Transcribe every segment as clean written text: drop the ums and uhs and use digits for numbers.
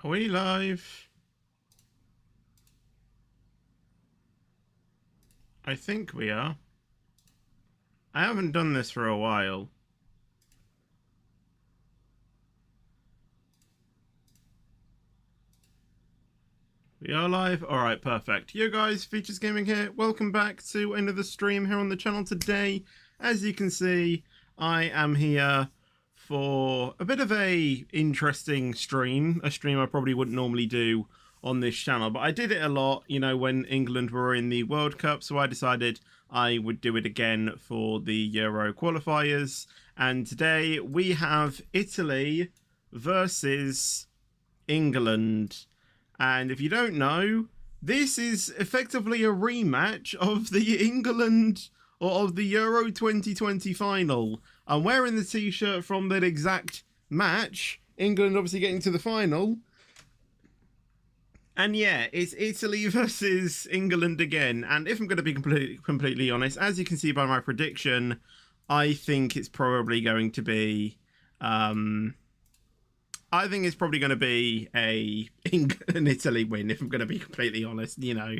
Are we live? I think we are. I haven't done this for a while. We are live? Alright, perfect. Yo guys, Features Gaming here. Welcome back to another stream here on the channel today. As you can see, I am here for a bit of a interesting stream. A stream I probably wouldn't normally do on this channel, but I did it a lot, you know, when England were in the World Cup, so I decided I would do it again for the Euro qualifiers. And today we have Italy versus England. And if you don't know, this is effectively a rematch of the England or of the Euro 2020 final. I'm wearing the t-shirt from that exact match. England obviously getting to the final. And yeah, it's Italy versus England again. And if I'm going to be completely honest, as you can see by my prediction, I think it's probably going to be... I think it's probably going to be an Italy win, if I'm going to be completely honest, you know.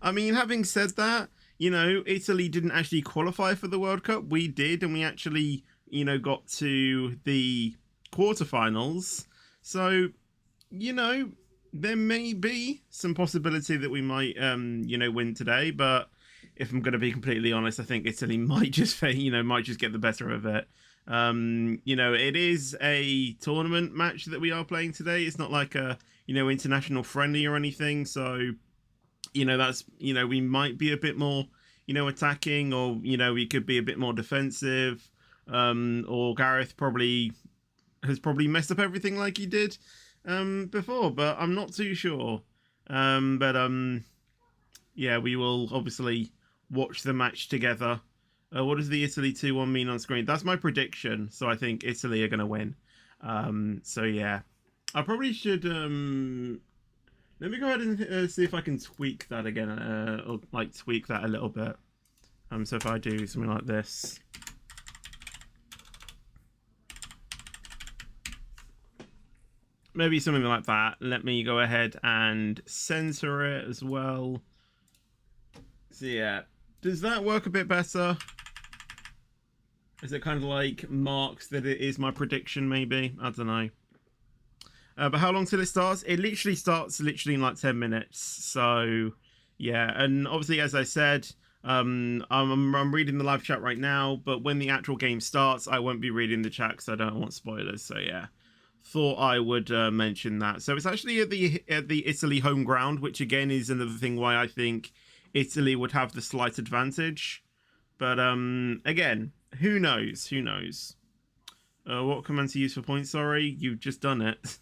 I mean, having said that, you know, Italy didn't actually qualify for the World Cup. We did, and we actually, you know, got to the quarterfinals. So, you know, there may be some possibility that we might, you know, win today. But if I'm going to be completely honest, I think Italy might just, you know, might just get the better of it. You know, it is a tournament match that we are playing today. It's not like a, you know, international friendly or anything. So, you know, that's, you know, we might be a bit more, you know, attacking, or, you know, we could be a bit more defensive. Or Gareth has probably messed up everything like he did before, but I'm not too sure. Yeah, we will obviously watch the match together. What does the Italy 2-1 mean on screen? That's my prediction, so I think Italy are going to win. So yeah, I probably should... let me go ahead and see if I can tweak that again, or like tweak that a little bit. So if I do something like this... Maybe something like that. Let me go ahead and censor it as well. So yeah, does that work a bit better? Is it kind of like marks that it is my prediction, maybe? I don't know. But how long till it starts? It literally starts in like 10 minutes. So, yeah. And obviously, as I said, I'm reading the live chat right now. But when the actual game starts, I won't be reading the chat because I don't want spoilers. So, yeah. Thought I would mention that. So it's actually at the Italy home ground, which again is another thing why I think Italy would have the slight advantage. But again, who knows? Who knows? What command to use for points? Sorry, you've just done it.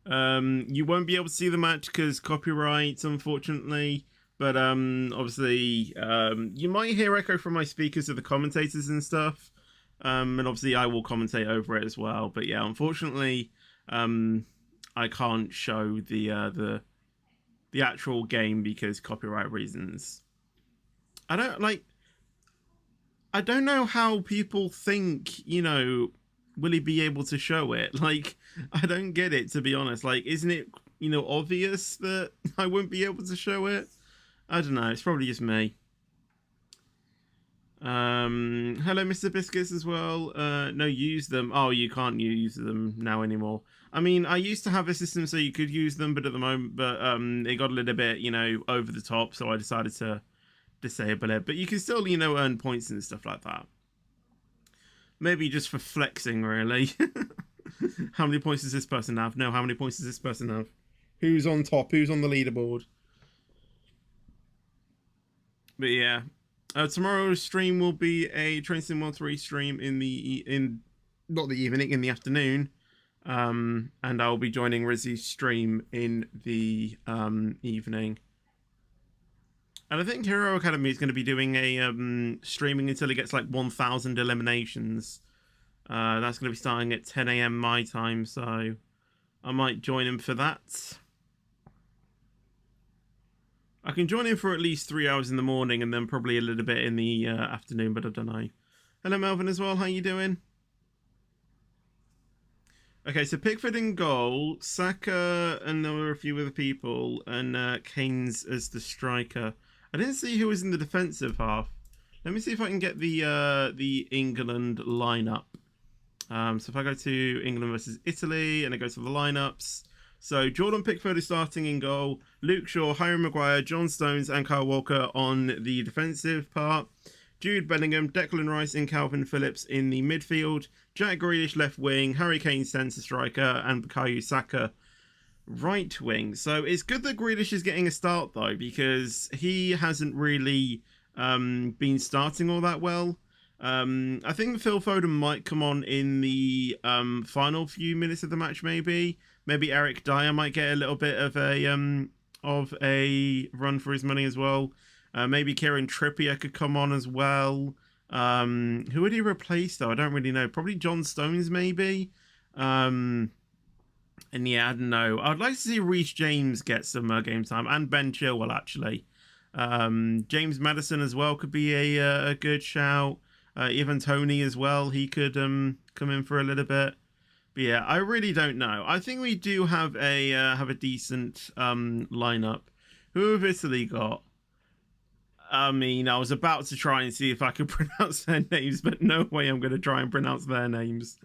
You won't be able to see the match because copyrights, unfortunately. But obviously, you might hear echo from my speakers of the commentators and stuff. And obviously, I will commentate over it as well. But yeah, unfortunately, I can't show the actual game because copyright reasons. I don't know how people think, you know, will he be able to show it? Like, I don't get it, to be honest. Like, isn't it, you know, obvious that I won't be able to show it? I don't know. It's probably just me. Hello, Mr. Biscuits as well. No, use them. Oh, you can't use them now anymore. I mean, I used to have a system so you could use them, but at the moment, it got a little bit, you know, over the top, so I decided to disable it. But you can still, you know, earn points and stuff like that. Maybe just for flexing, really. How many points does this person have? No, how many points does this person have? Who's on top? Who's on the leaderboard? But yeah. Tomorrow's stream will be a Train Sim World 3 stream in not the evening, in the afternoon. And I'll be joining Rizzy's stream in the evening. And I think Hero Academy is going to be doing a streaming until it gets like 1,000 eliminations. That's going to be starting at 10 AM my time, so I might join him for that. I can join him for at least 3 hours in the morning and then probably a little bit in the afternoon, but I don't know. Hello, Melvin, as well. How you doing? Okay, so Pickford in goal, Saka, and there were a few other people, and Keynes as the striker. I didn't see who was in the defensive half. Let me see if I can get the England lineup. So if I go to England versus Italy and I go to the lineups, so Jordan Pickford is starting in goal, Luke Shaw, Harry Maguire, John Stones, and Kyle Walker on the defensive part. Jude Bellingham, Declan Rice, and Calvin Phillips in the midfield. Jack Grealish left wing, Harry Kane centre striker, and Bukayo Saka right wing. So it's good that Grealish is getting a start though, because he hasn't really been starting all that well. I think Phil Foden might come on in the final few minutes of the match. Maybe Eric Dyer might get a little bit of a run for his money as well. Maybe Kieran Trippier could come on as well. Who would he replace though? I don't really know. Probably John Stones maybe. And yeah, I don't know. I'd like to see Reece James get some game time, and Ben Chilwell actually. James Maddison as well could be a good shout. Even Tony as well. He could come in for a little bit. But yeah, I really don't know. I think we do have a decent lineup. Who have Italy got? I mean, I was about to try and see if I could pronounce their names, but no way I'm going to try and pronounce their names.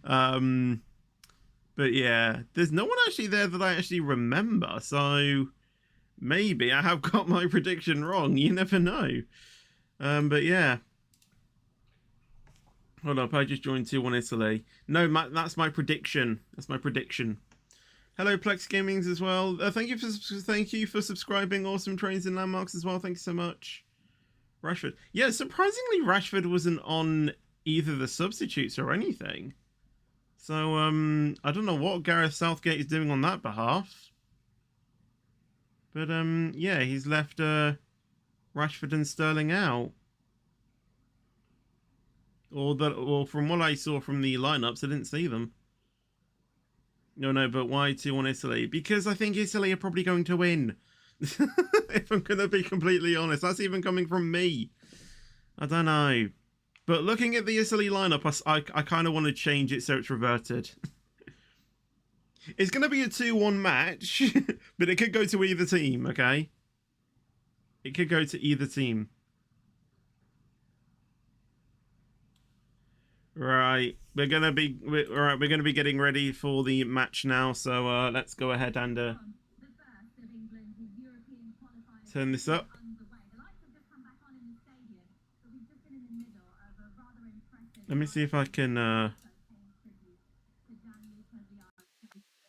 But yeah, there's no one actually there that I actually remember, so maybe I have got my prediction wrong. You never know. But yeah. Hold up, I just joined 2-1 Italy. No, that's my prediction. That's my prediction. Hello, Plex Gamings as well. Thank you for subscribing. Awesome Trains and Landmarks as well. Thank you so much. Rashford. Yeah, surprisingly, Rashford wasn't on either the substitutes or anything. So, I don't know what Gareth Southgate is doing on that behalf. But, yeah, he's left Rashford and Sterling out. Or from what I saw from the lineups, I didn't see them. No, but why 2-1 Italy? Because I think Italy are probably going to win. If I'm going to be completely honest. That's even coming from me. I don't know. But looking at the Italy lineup, I kind of want to change it so it's reverted. It's going to be a 2-1 match, but it could go to either team, okay? It could go to either team. Right, we're gonna be getting ready for the match now. So let's go ahead and turn this up. Let me see if I can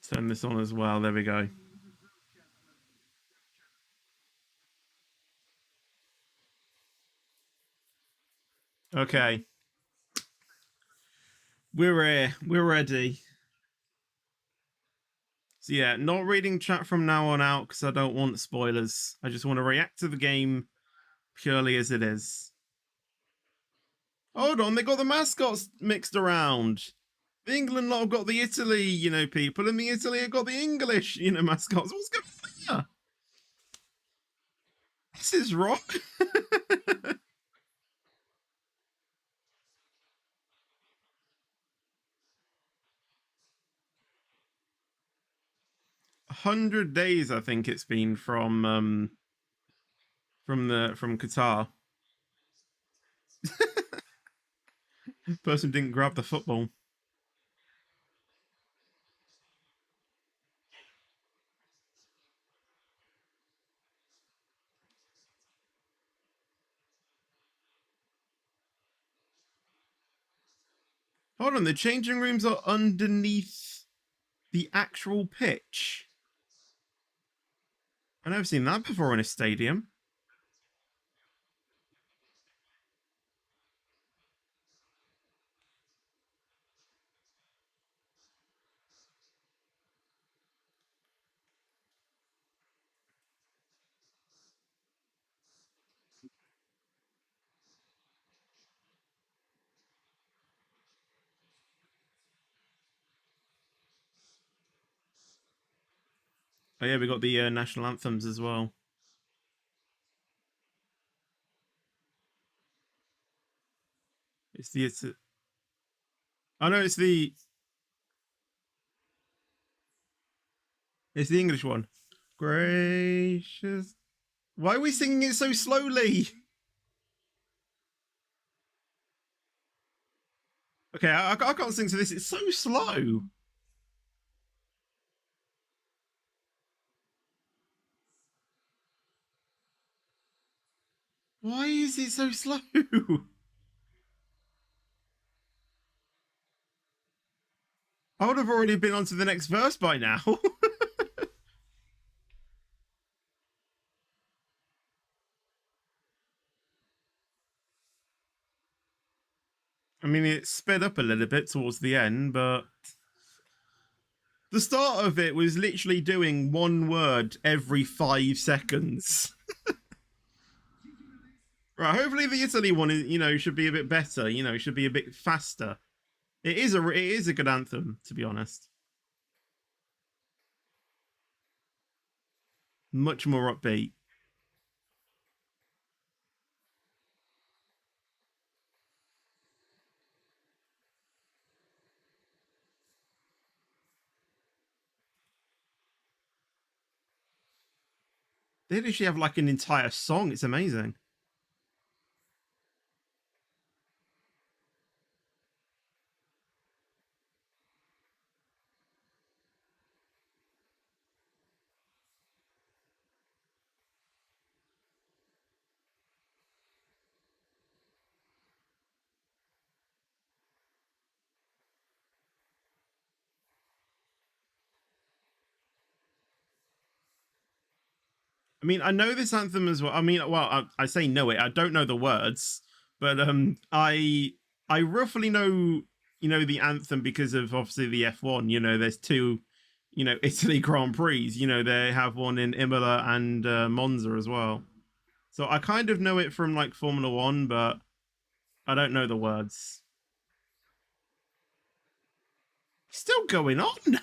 turn this on as well. There we go. Okay. We're ready. So yeah, not reading chat from now on out because I don't want spoilers. I just want to react to the game purely as it is. Hold on, they got the mascots mixed around. The England lot have got the Italy, people, and the Italy have got the English, mascots. What's going on here? This is wrong. 100 days, I think it's been from Qatar. Person didn't grab the football. Hold on, the changing rooms are underneath the actual pitch. I've never seen that before in a stadium. Oh yeah, we got the national anthems as well. It's the I know it's the English one. Gracious. Why are we singing it so slowly? Okay, I can't sing to this. It's so slow. Why is it so slow? I would have already been on to the next verse by now. I mean, it sped up a little bit towards the end, but the start of it was literally doing one word every 5 seconds. Right, hopefully the Italy one is, should be a bit better. Should be a bit faster. It is a good anthem, to be honest. Much more upbeat. They literally have like an entire song. It's amazing. I mean, I know this anthem as well. I mean, well, I say know it. I don't know the words, but I roughly know the anthem because of obviously the F1. There's two, Italy Grand Prix. They have one in Imola and Monza as well. So I kind of know it from like Formula One, but I don't know the words. Still going on.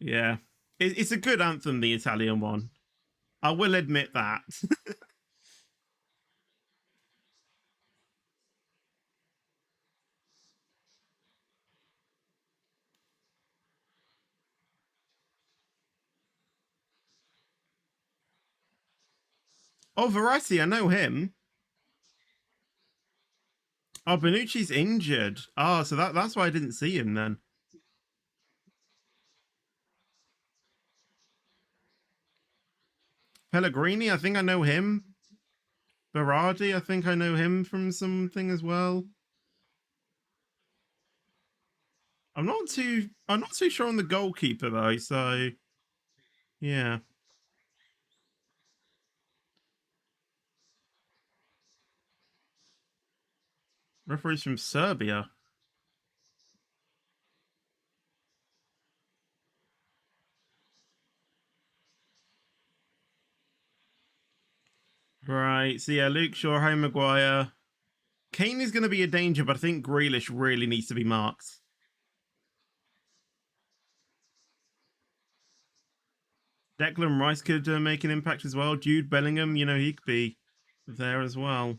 Yeah, it's a good anthem, the Italian one. I will admit that. Oh, Verratti, I know him. Oh, Bonucci's injured. Oh, so that's why I didn't see him then. Pellegrini, I think I know him. Berardi, I think I know him from something as well. I'm not too sure on the goalkeeper though, so yeah. Referees from Serbia. Right, so yeah, Luke Shaw, Harry Maguire. Kane is going to be a danger, but I think Grealish really needs to be marked. Declan Rice could make an impact as well. Jude Bellingham, he could be there as well.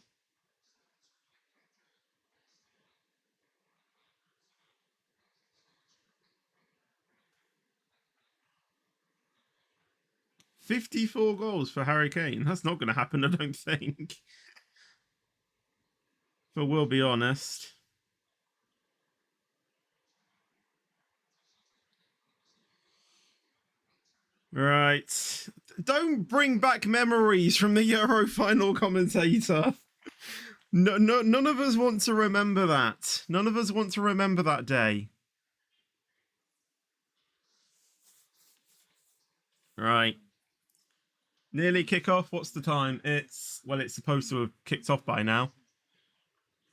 54 goals for Harry Kane. That's not going to happen, I don't think. But we'll be honest. Right. Don't bring back memories from the Euro final commentator. No, none of us want to remember that. None of us want to remember that day. Right. Nearly kickoff. What's the time? It's supposed to have kicked off by now.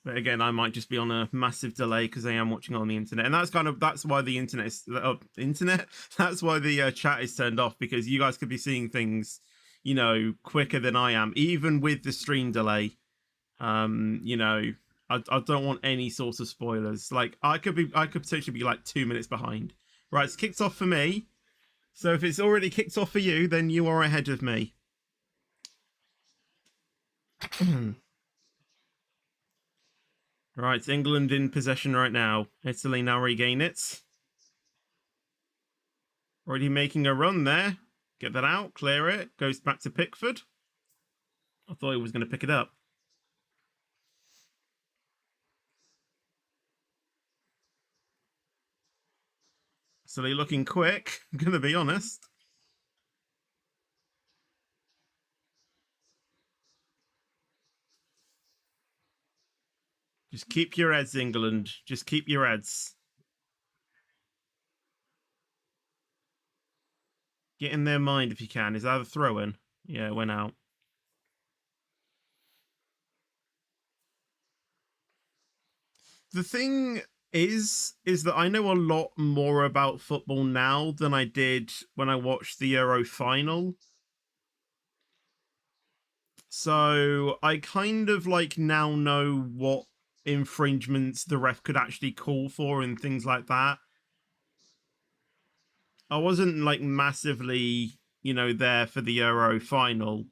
But again, I might just be on a massive delay because I am watching on the internet, and that's why the internet is internet. That's why the chat is turned off, because you guys could be seeing things, quicker than I am, even with the stream delay. I don't want any sort of spoilers. Like I could potentially be like 2 minutes behind. Right, it's kicked off for me. So if it's already kicked off for you, then you are ahead of me. Right, England in possession right now. Italy now regain it. Already making a run there. Get that out, clear it. Goes back to Pickford. I thought he was going to pick it up. Italy looking quick, I'm going to be honest. Just keep your heads, England. Just keep your heads. Get in their mind if you can. Is that a throw-in? Yeah, it went out. The thing is that I know a lot more about football now than I did when I watched the Euro final. So I kind of like now know what infringements the ref could actually call for and things like that. I wasn't like massively, there for the Euro final.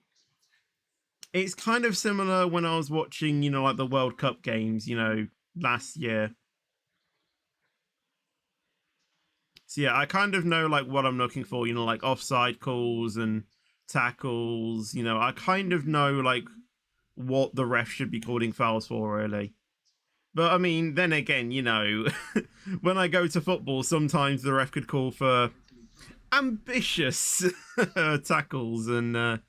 It's kind of similar when I was watching, like the World Cup games, last year. So yeah, I kind of know like what I'm looking for, like offside calls and tackles. I kind of know like what the ref should be calling fouls for, really. But I mean, then again, when I go to football, sometimes the ref could call for ambitious tackles and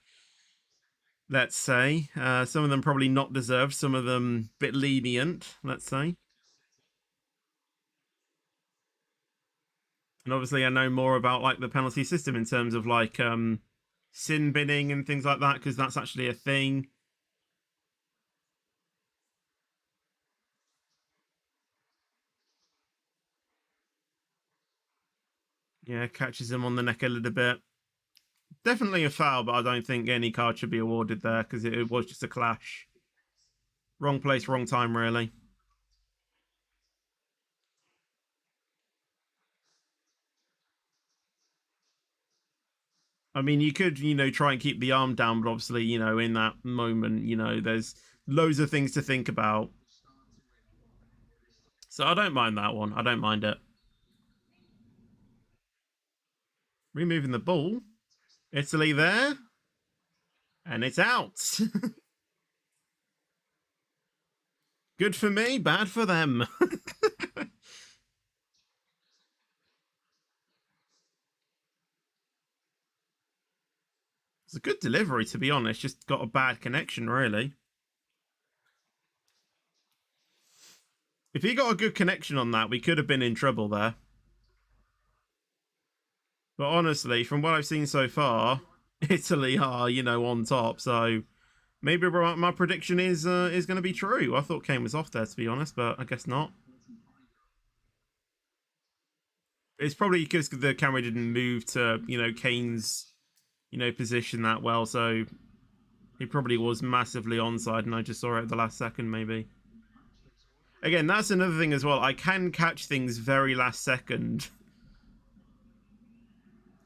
let's say some of them probably not deserved, some of them a bit lenient, let's say. And obviously I know more about like the penalty system in terms of like sin binning and things like that, because that's actually a thing. Yeah, catches him on the neck a little bit. Definitely a foul, but I don't think any card should be awarded there because it was just a clash. Wrong place, wrong time, really. I mean, you could, try and keep the arm down, but obviously, in that moment, there's loads of things to think about. So I don't mind that one. I don't mind it. Removing the ball. Italy there. And it's out. Good for me, bad for them. It's a good delivery, to be honest. Just got a bad connection, really. If he got a good connection on that, we could have been in trouble there. But honestly, from what I've seen so far, Italy are, on top. So maybe my prediction is going to be true. I thought Kane was off there, to be honest, but I guess not. It's probably because the camera didn't move to, Kane's, position that well. So he probably was massively onside, and I just saw it at the last second, maybe. Again, that's another thing as well. I can catch things very last second.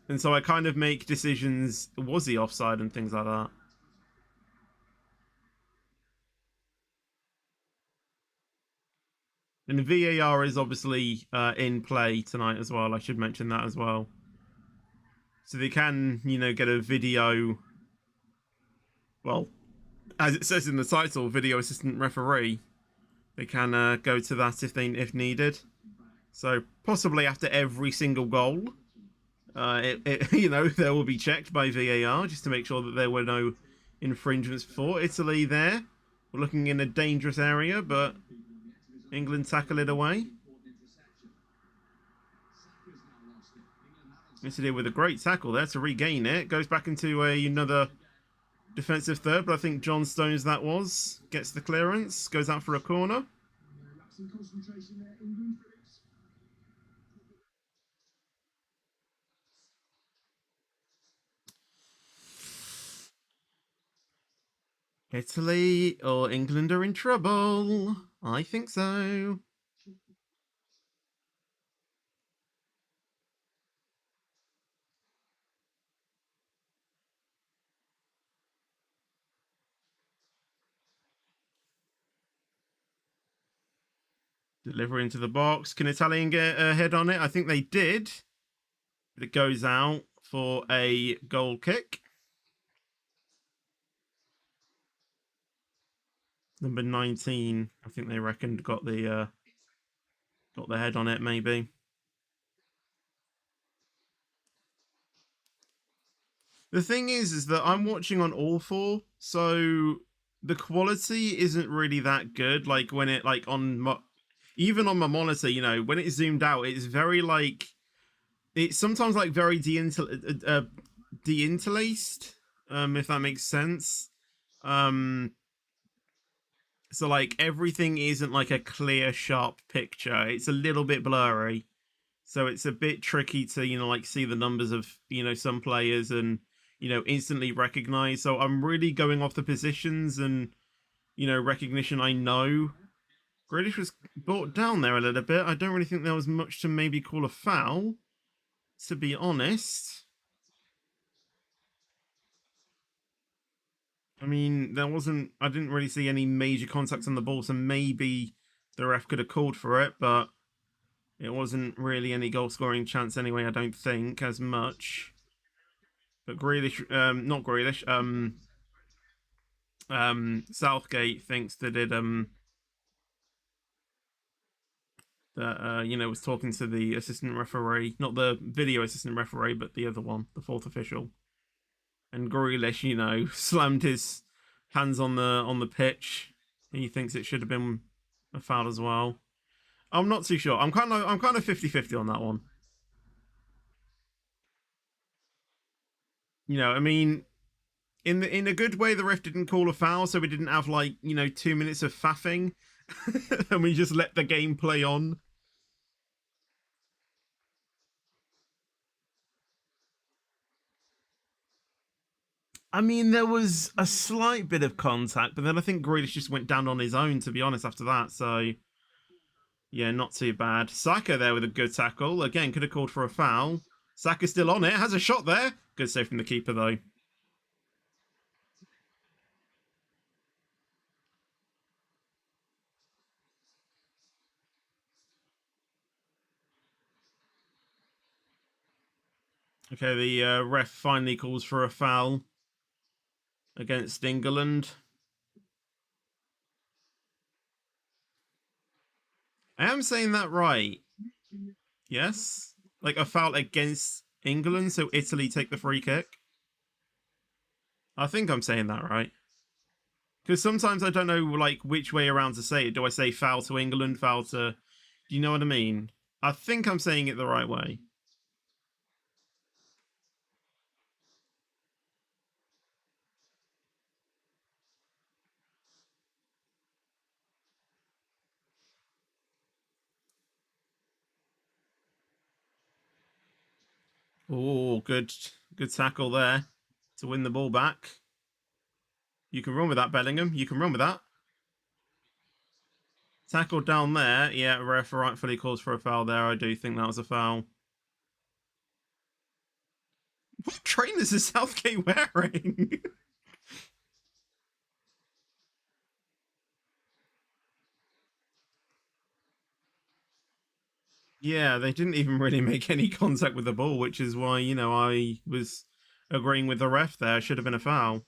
And so I kind of make decisions, was he offside and things like that. And VAR is obviously in play tonight as well. I should mention that as well. So they can, get a video. Well, as it says in the title, video assistant referee. They can go to that if needed. So possibly after every single goal, they will be checked by VAR just to make sure that there were no infringements for Italy. There, we're looking in a dangerous area, but England tackle it away. Italy with a great tackle there to regain it. Goes back into another defensive third, but I think John Stones that was. Gets the clearance, goes out for a corner. Italy or England are in trouble. I think so. Deliver into the box. Can Italian get a head on it? I think they did. But it goes out for a goal kick. Number 19, I think they reckoned got the head on it, maybe. The thing is that I'm watching on all four, so the quality isn't really that good. Like when it even on my monitor, you know, when it's zoomed out, it's very like it's sometimes like very deinterlaced, if that makes sense. So like everything isn't like a clear, sharp picture. It's a little bit blurry. So it's a bit tricky to, you know, like see the numbers of, you know, some players and, you know, instantly recognize. So I'm really going off the positions and, you know, recognition. I know Grealish was brought down there a little bit. I don't really think there was much to maybe call a foul, to be honest. I mean, I didn't really see any major contacts on the ball, so maybe the ref could have called for it, but it wasn't really any goal scoring chance anyway, I don't think, as much. But Grealish, not Grealish, Southgate thinks that you know, was talking to the assistant referee, not the video assistant referee, but the other one, the fourth official. And Grealish, you know, slammed his hands on the pitch. He thinks it should have been a foul as well. I'm not too sure. I'm kind of 50-50 on that one. You know, I mean, in a good way, the ref didn't call a foul, so we didn't have like, you know, 2 minutes of faffing, and we just let the game play on. I mean, there was a slight bit of contact, but then I think Grealish just went down on his own, to be honest, after that. So, yeah, not too bad. Saka there with a good tackle. Again, could have called for a foul. Saka's still on it. Has a shot there. Good save from the keeper, though. Okay, the ref finally calls for a foul against England. I am saying that right. Yes? Like a foul against England, so Italy take the free kick. I think I'm saying that right. Because sometimes I don't know like which way around to say it. Do I say foul to England, foul to... Do you know what I mean? I think I'm saying it the right way. Oh, good tackle there to win the ball back. You can run with that, Bellingham. You can run with that. Tackle down there. Yeah, ref rightfully calls for a foul there. I do think that was a foul. What trainers is Southgate wearing? Yeah, they didn't even really make any contact with the ball, which is why, you know, I was agreeing with the ref there. It should have been a foul.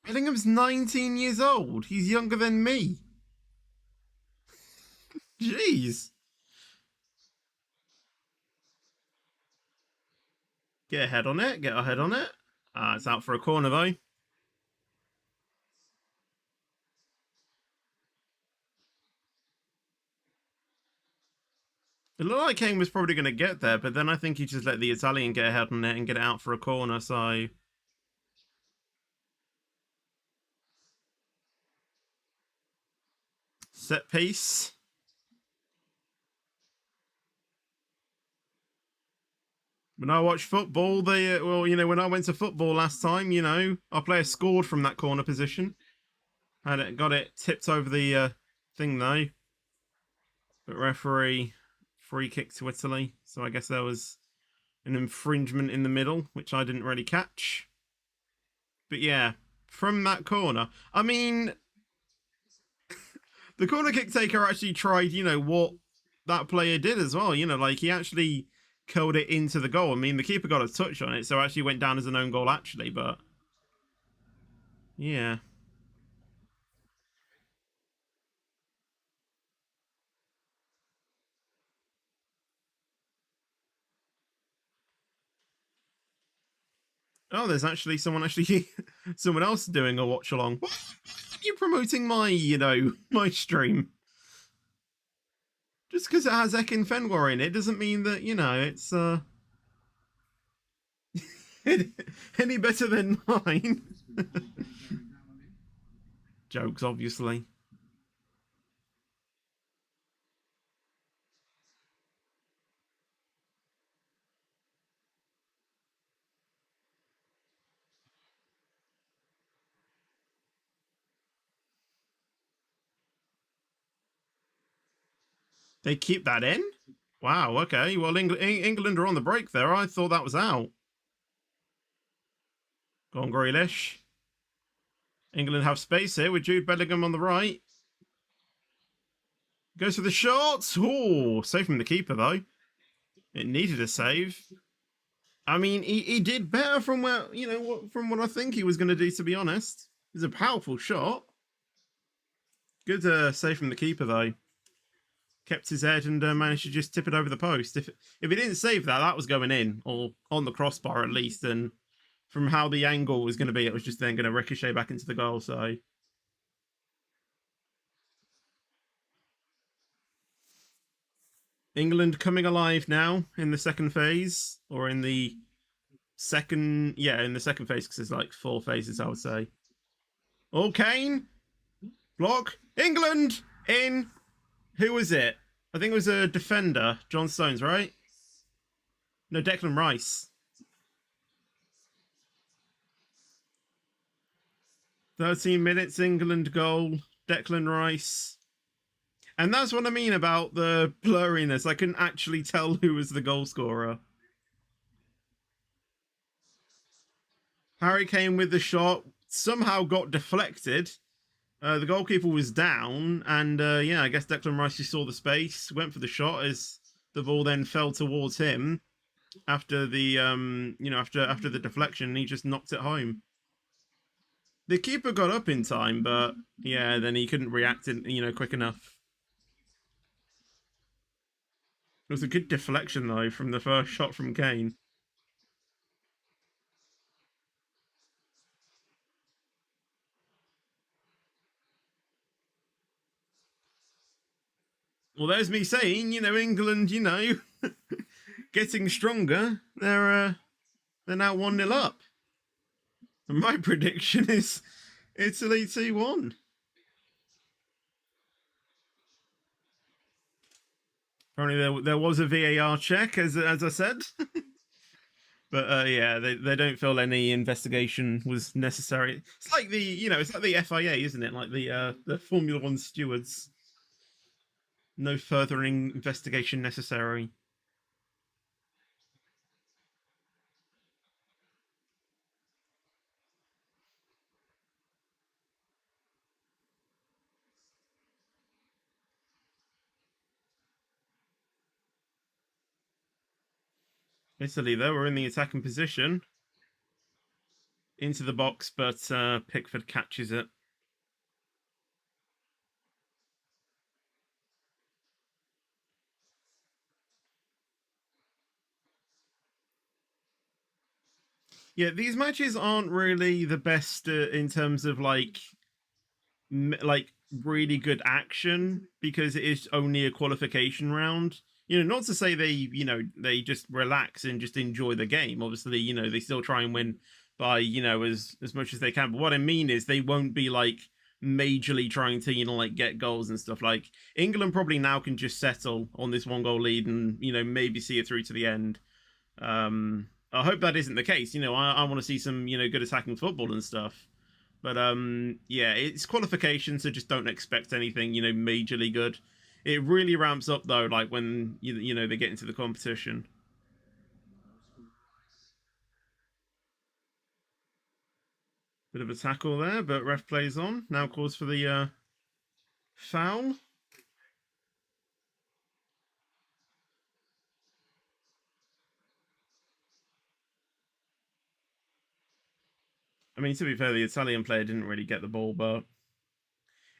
Bellingham's 19 years old. He's younger than me. Jeez. Get a head on it. Get a head on it. It's out for a corner, though. It looked like Kane was probably going to get there, but then I think he just let the Italian get a head on it and get it out for a corner, so... Set piece. When I watch football, well, you know, when I went to football last time, you know, our player scored from that corner position. Got it tipped over the thing though. But referee free kick to Italy. So I guess there was an infringement in the middle, which I didn't really catch. But yeah, from that corner, I mean, the corner kick taker actually tried, what that player did as well. Like he actually curled it into the goal. I mean, the keeper got a touch on it, so it actually went down as an own goal, actually. But yeah. Oh, there's actually someone else doing a watch along. Why are you promoting my, my stream? Just because it has Ekin Fenwar in it doesn't mean that, it's any better than mine. Jokes, obviously. They keep that in? Wow, okay. Well, England are on the break there. I thought that was out. Go on, Grealish. England have space here with Jude Bellingham on the right. Goes for the shots. Oh, save from the keeper, though. It needed a save. I mean, he did better from where, from what I think he was going to do, to be honest. It was a powerful shot. Good save from the keeper, though. Kept his head and managed to just tip it over the post. If he didn't save that, that was going in, or on the crossbar at least. And from how the angle was going to be, it was just then going to ricochet back into the goal. So England coming alive now in the second phase, or in the in the second phase, because there's like 4 phases, I would say. Oh, Kane, block, England in. Who was it? I think it was a defender, John Stones, right? No, Declan Rice. 13 minutes, England goal, Declan Rice. And that's what I mean about the blurriness. I couldn't actually tell who was the goal scorer. Harry Kane with the shot somehow got deflected. The goalkeeper was down, and I guess Declan Rice just saw the space, went for the shot as the ball then fell towards him after the after the deflection. And he just knocked it home. The keeper got up in time, but yeah, then he couldn't react quick enough. It was a good deflection though from the first shot from Kane. Well, there's me saying, England, getting stronger. They're now 1-0 up. And my prediction is Italy 2-1. Apparently there was a VAR check, as I said. But yeah, they don't feel any investigation was necessary. It's like it's like the FIA, isn't it? Like the Formula One stewards. No further investigation necessary. Italy, though, were in the attacking position. Into the box, but Pickford catches it. Yeah, these matches aren't really the best in terms of like really good action, because it is only a qualification round. Not to say they just relax and just enjoy the game. Obviously, they still try and win by as much as they can. But what I mean is they won't be like majorly trying to like get goals and stuff. Like England probably now can just settle on this 1-goal lead and maybe see it through to the end. I hope that isn't the case. I want to see some good attacking football and stuff. But yeah, it's qualification, so just don't expect anything, majorly good. It really ramps up though, like when they get into the competition. Bit of a tackle there, but ref plays on. Now calls for the foul. I mean, to be fair, the Italian player didn't really get the ball, but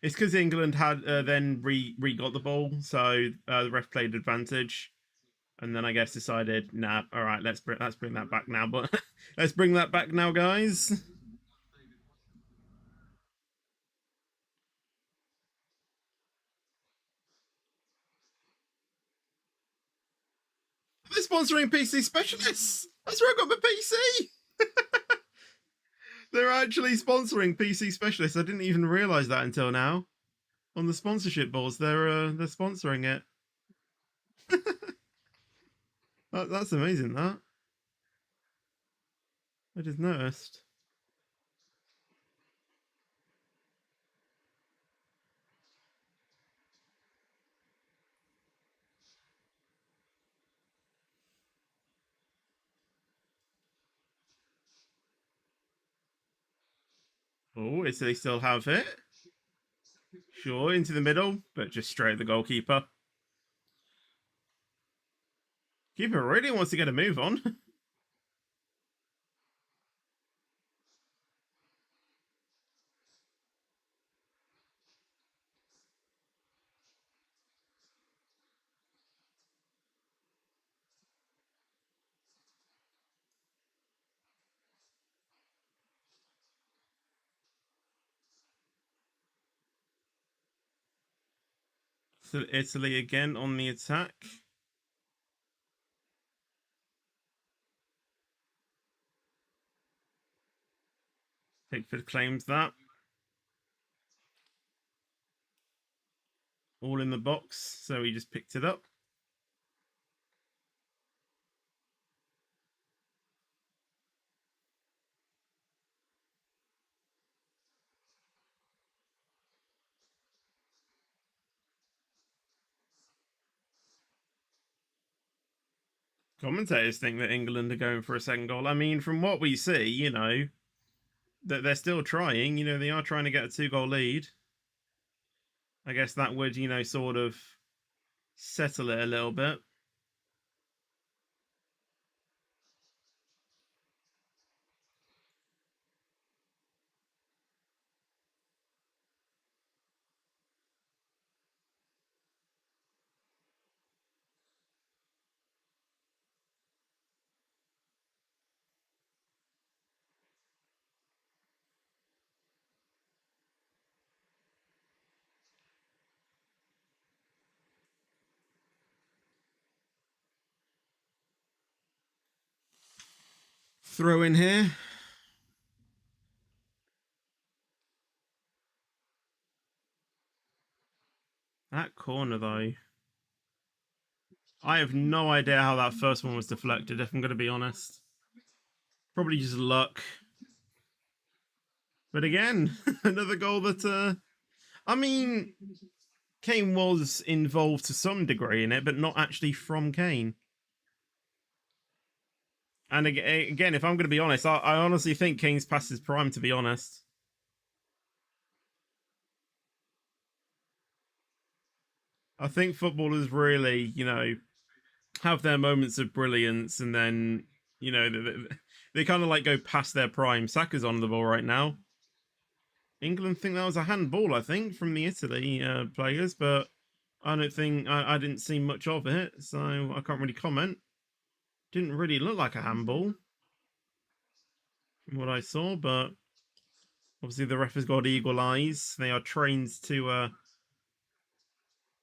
it's because England had then re got the ball, so the ref played advantage, and then I guess decided, nah, all right, let's bring that back now. But let's bring that back now, guys. They're sponsoring PC specialists. That's where I got my PC. They're actually sponsoring PC specialists. I didn't even realize that until now. On the sponsorship boards, they're sponsoring it. That's amazing. That I just noticed. Oh, so they still have it. Sure, into the middle, but just straight at the goalkeeper. Keeper really wants to get a move on. So Italy again on the attack. Pickford claims that. All in the box, so he just picked it up. Commentators think that England are going for a second goal. I mean, from what we see, that they're still trying. They are trying to get a 2-goal lead. I guess that would, sort of settle it a little bit. Throw in here. That corner, though. I have no idea how that first one was deflected, if I'm going to be honest. Probably just luck. But again, another goal that, I mean, Kane was involved to some degree in it, but not actually from Kane. And again, if I'm going to be honest, I honestly think Kane's past his prime, to be honest. I think footballers really, have their moments of brilliance and then, they kind of like go past their prime. Saka's on the ball right now. England think that was a handball, I think, from the Italy players, but I don't think I didn't see much of it, so I can't really comment. Didn't really look like a handball from what I saw, but obviously the ref has got eagle eyes. They are trained to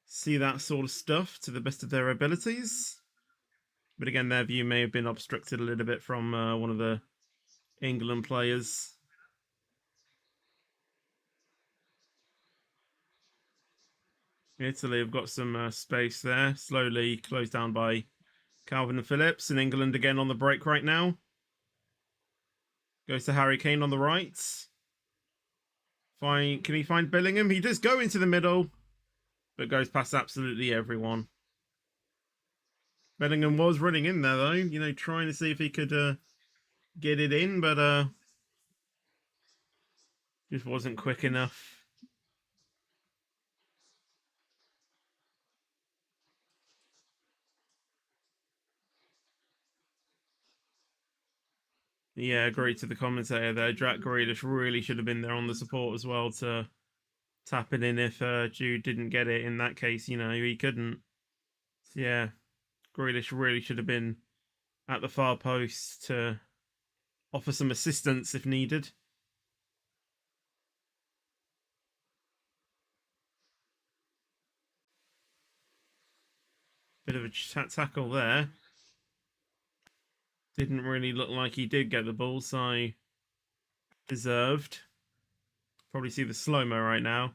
see that sort of stuff to the best of their abilities. But again, their view may have been obstructed a little bit from one of the England players. Italy have got some space there, slowly closed down by Calvin and Phillips, and England again on the break right now. Goes to Harry Kane on the right. Can he find Bellingham? He does go into the middle, but goes past absolutely everyone. Bellingham was running in there though, trying to see if he could get it in, but just wasn't quick enough. Yeah, agreed to the commentator there. Jack Grealish really should have been there on the support as well to tap it in if Jude didn't get it. In that case, he couldn't. So, yeah, Grealish really should have been at the far post to offer some assistance if needed. Bit of a tackle there. Didn't really look like he did get the ball, so deserved. Probably see the slow-mo right now.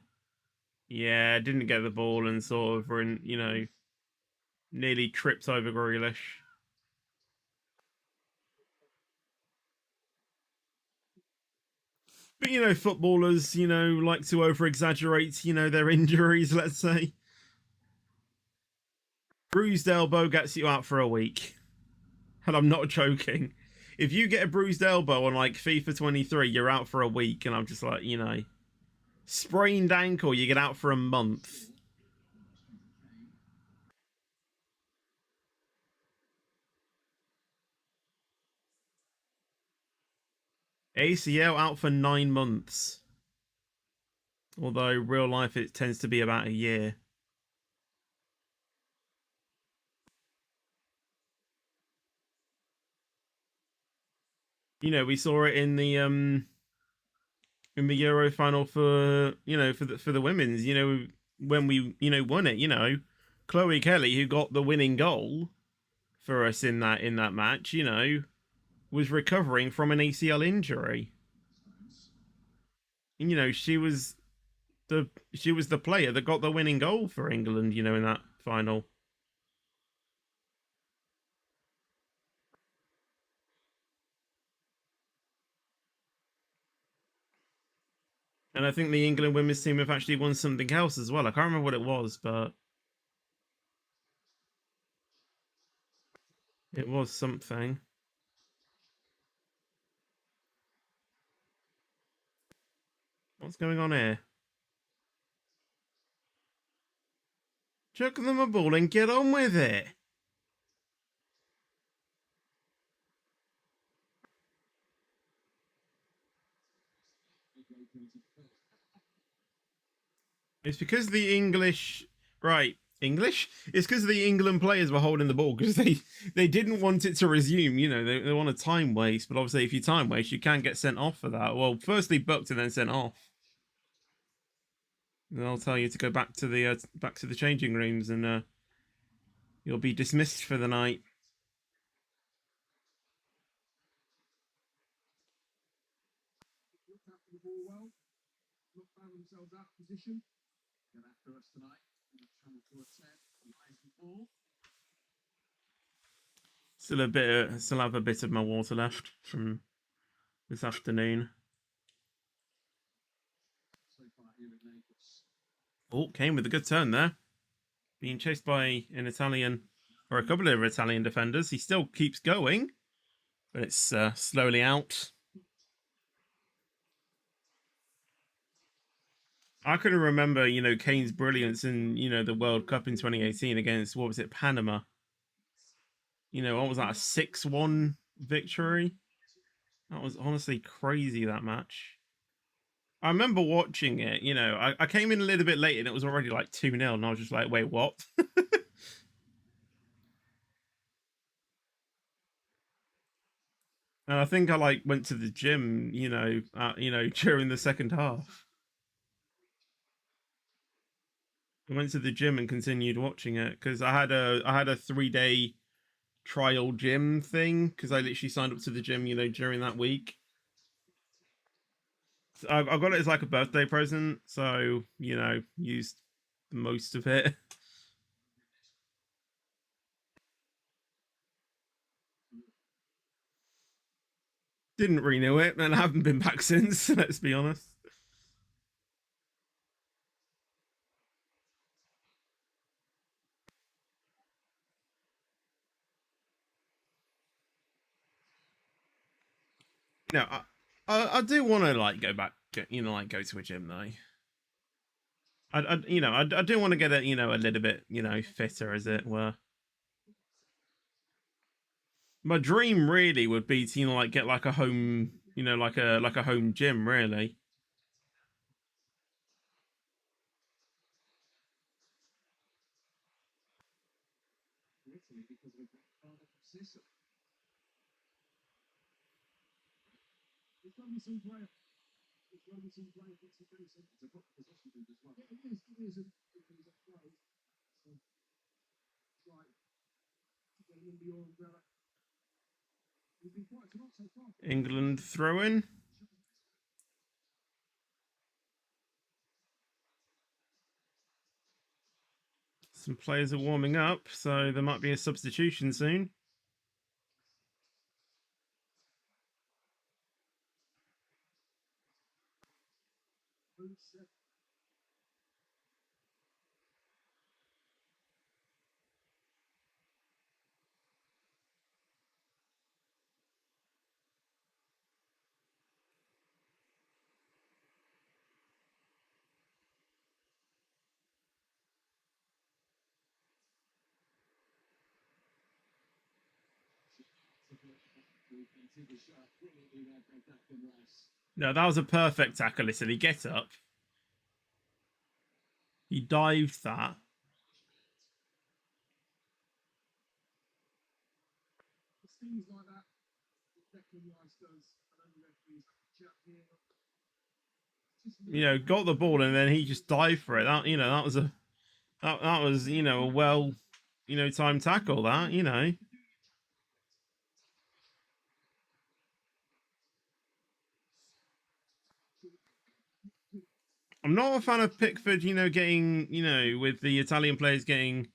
Yeah, didn't get the ball and sort of, nearly tripped over Grealish. But, footballers, like to over-exaggerate, their injuries, let's say. Bruised elbow gets you out for a week. And I'm not joking. If you get a bruised elbow on like FIFA 23, you're out for a week. And I'm just like, sprained ankle, you get out for a month. ACL out for 9 months. Although real life it tends to be about a year. We saw it in the Euro final for the women's. When we won it. Chloe Kelly, who got the winning goal for us in that match, was recovering from an ACL injury. And, she was the player that got the winning goal for England. In that final. And I think the England women's team have actually won something else as well. I can't remember what it was, but it was something. What's going on here? Chuck them a ball and get on with it. It's because the English, right? English? It's because the England players were holding the ball because they didn't want it to resume. They want a time waste, but obviously if you time waste, you can get sent off for that. Well, firstly booked and then sent off. And I'll tell you to go back to the changing rooms and you'll be dismissed for the night. Still have a bit of my water left from this afternoon. Oh, came with a good turn there. Being chased by an Italian, or a couple of Italian defenders. He still keeps going, but it's slowly out. I couldn't remember, Kane's brilliance in, the World Cup in 2018 against, what was it, Panama? What was that, a 6-1 victory? That was honestly crazy, that match. I remember watching it, I came in a little bit late and it was already like 2-0, and I was just like, wait, what? And I think I went to the gym, during the second half. I went to the gym and continued watching it because I had a 3-day trial gym thing because I literally signed up to the gym, during that week. So I got it as like a birthday present, so used most of it. Didn't renew it, and I haven't been back since. Let's be honest. No, I do want to like go back, like go to a gym though. I do want to get a little bit fitter as it were. My dream really would be to like get like a home, like a home gym really. England throw-in. Some players are warming up, so there might be a substitution soon. No, that was a perfect tackle, Italy. Get up. He dived that. Got the ball and then he just dived for it. That was that was a well, timed tackle. That. I'm not a fan of Pickford. Getting with the Italian players getting.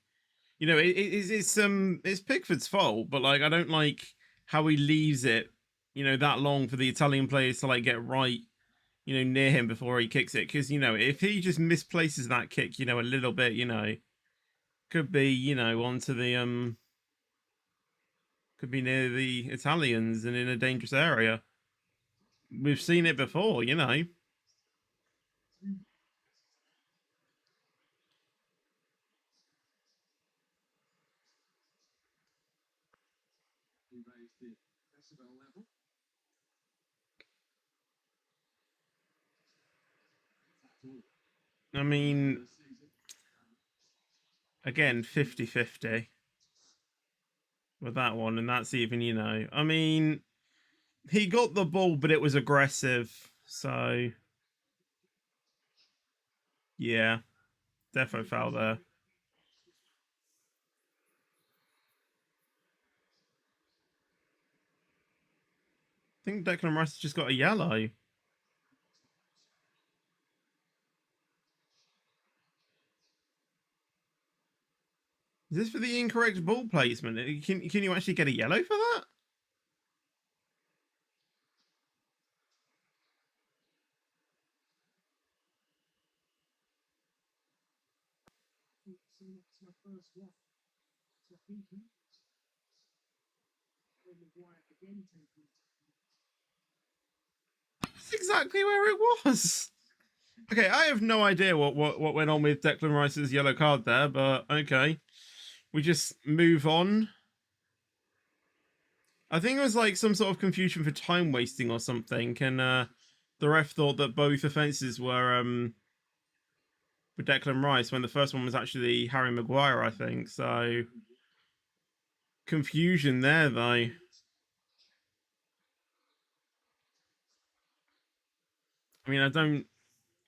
It's Pickford's fault, but like I don't like how he leaves it. That long for the Italian players to like get right. Near him before he kicks it, because if he just misplaces that kick, a little bit, could be, onto the could be near the Italians and in a dangerous area. We've seen it before. I mean, again, 50-50 with that one, and that's even, I mean, he got the ball, but it was aggressive, so yeah, defo foul there. I think Declan Rice just got a yellow. Is this for the incorrect ball placement? Can you actually get a yellow for that? That's exactly where it was. Okay, I have no idea what went on with Declan Rice's yellow card there, but okay. We just move on. I think it was like some sort of confusion for time wasting or something, and the ref thought that both offences were for Declan Rice when the first one was actually Harry Maguire, I think. So confusion there though. I mean, I don't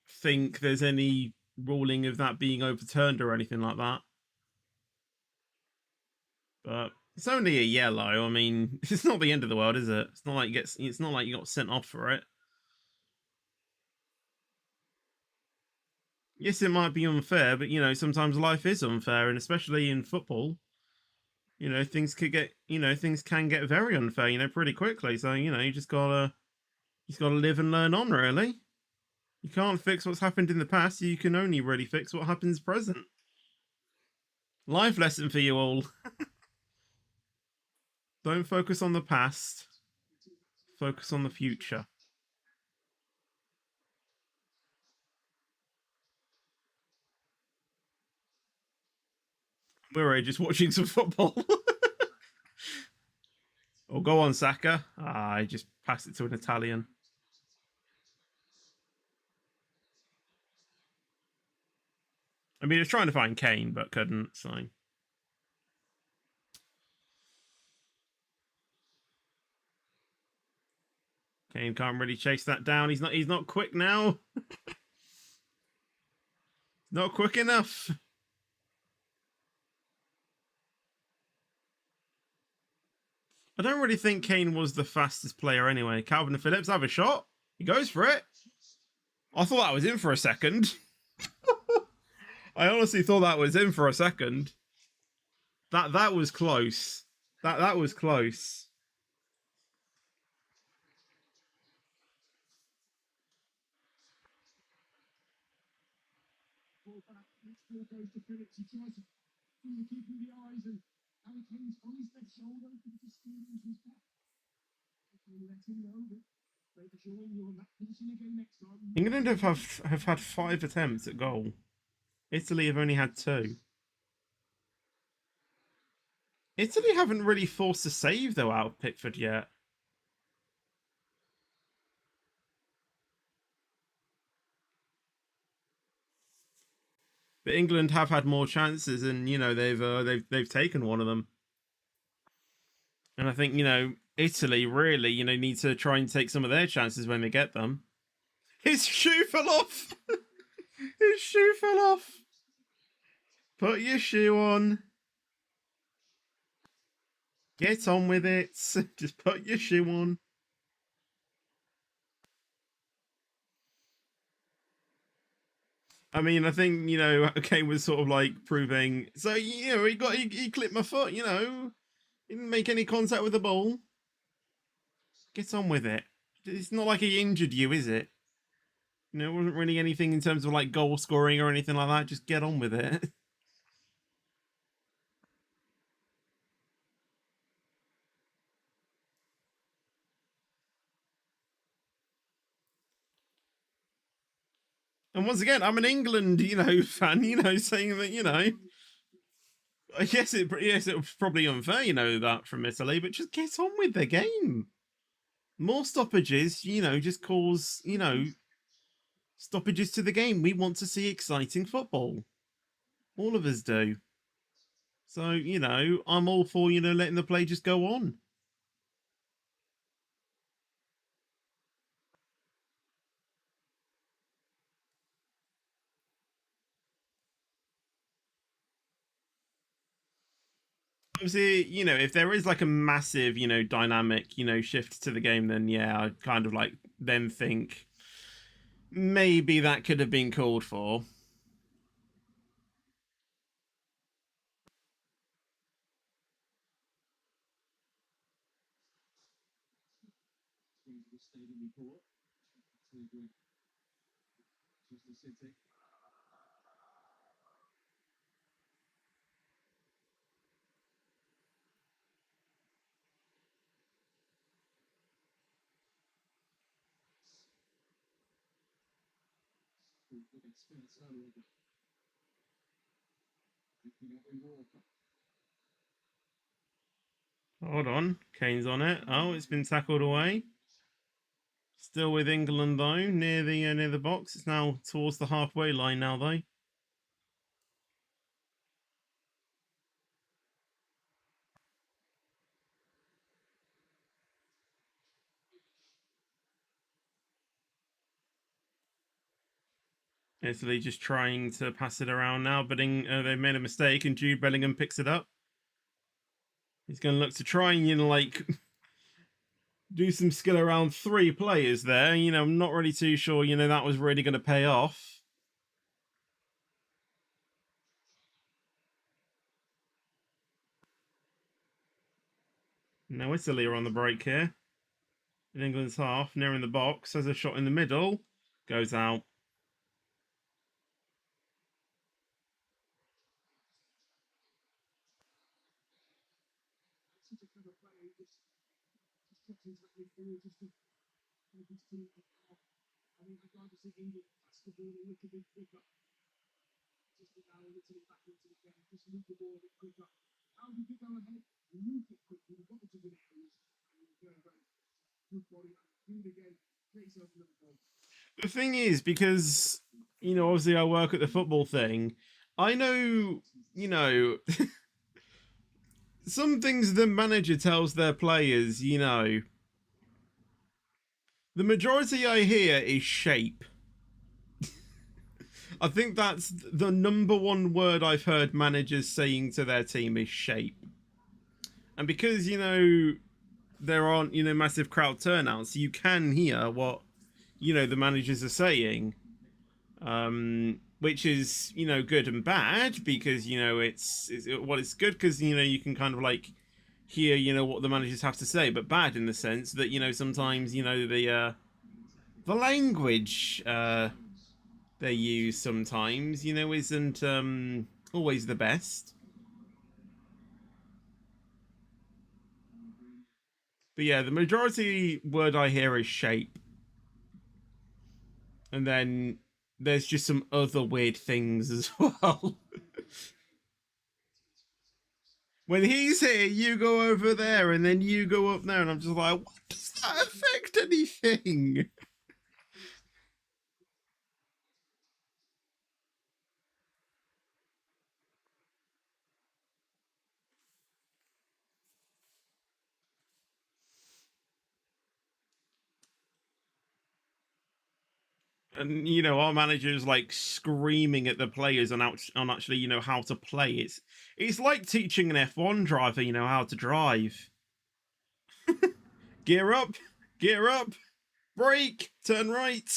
think there's any ruling of that being overturned or anything like that. But it's only a yellow. I mean, it's not the end of the world, is it? It's not like it's not like you got sent off for it. Yes, it might be unfair, but sometimes life is unfair, and especially in football, things could get, things can get very unfair, pretty quickly. So, you just gotta live and learn on, really. You can't fix what's happened in the past. You can only really fix what happens present. Life lesson for you all. Don't focus on the past. focus on the future. We're just watching some football. Oh, go on, Saka. I just passed it to an Italian. I mean, he was trying to find Kane, but couldn't, so. Kane can't really chase that down. He's not quick now. Not quick enough. I don't really think Kane was the fastest player anyway. Calvin Phillips have a shot. He goes for it. I thought that was in for a second. I honestly thought that was in for a second. That was close. That was close. England have had 5 attempts at goal. Italy have only had 2. Italy haven't really forced a save though out of Pickford yet. But England have had more chances, and you know they've taken one of them. And I think Italy really need to try and take some of their chances when they get them. His shoe fell off. His shoe fell off. Put your shoe on. Get on with it. Just put your shoe on. I mean, I think Kane was sort of like proving. So he clipped my foot. He didn't make any contact with the ball. Get on with it. It's not like he injured you, is it? It wasn't really anything in terms of like goal scoring or anything like that. Just get on with it. And once again, I'm an England, fan, saying that, yes, it was probably unfair, that from Italy, but just get on with the game. More stoppages, just cause, stoppages to the game. We want to see exciting football. All of us do. So, I'm all for, letting the play just go on. Obviously, if there is like a massive, dynamic, shift to the game, then yeah, I'd kind of like then think maybe that could have been called for. Hold on, Kane's on it. Oh, it's been tackled away. Still with England though, near the box. It's now towards the halfway line now though. Italy just trying to pass it around now, but they've made a mistake, and Jude Bellingham picks it up. He's going to look to try and like do some skill around 3 players there. I'm not really too sure. That was really going to pay off. Now Italy are on the break here. In England's half, near in the box, has a shot in the middle, goes out. The thing is, because obviously I work at the football thing, I know, you know, some things the manager tells their players, the majority I hear is shape. I think that's the number one word I've heard managers saying to their team is shape. And because, there aren't, massive crowd turnouts, you can hear what, the managers are saying. Which is, good and bad because, it's good because, you can kind of like hear, what the managers have to say, but bad in the sense that, sometimes, the language, they use sometimes, isn't always the best. But yeah, the majority word I hear is shape. And then there's just some other weird things as well. When he's here, you go over there, and then you go up there, and I'm just like, what does that affect anything? And our manager's like screaming at the players on actually how to play. It's like teaching an F1 driver how to drive. Gear up, gear up, brake, turn right.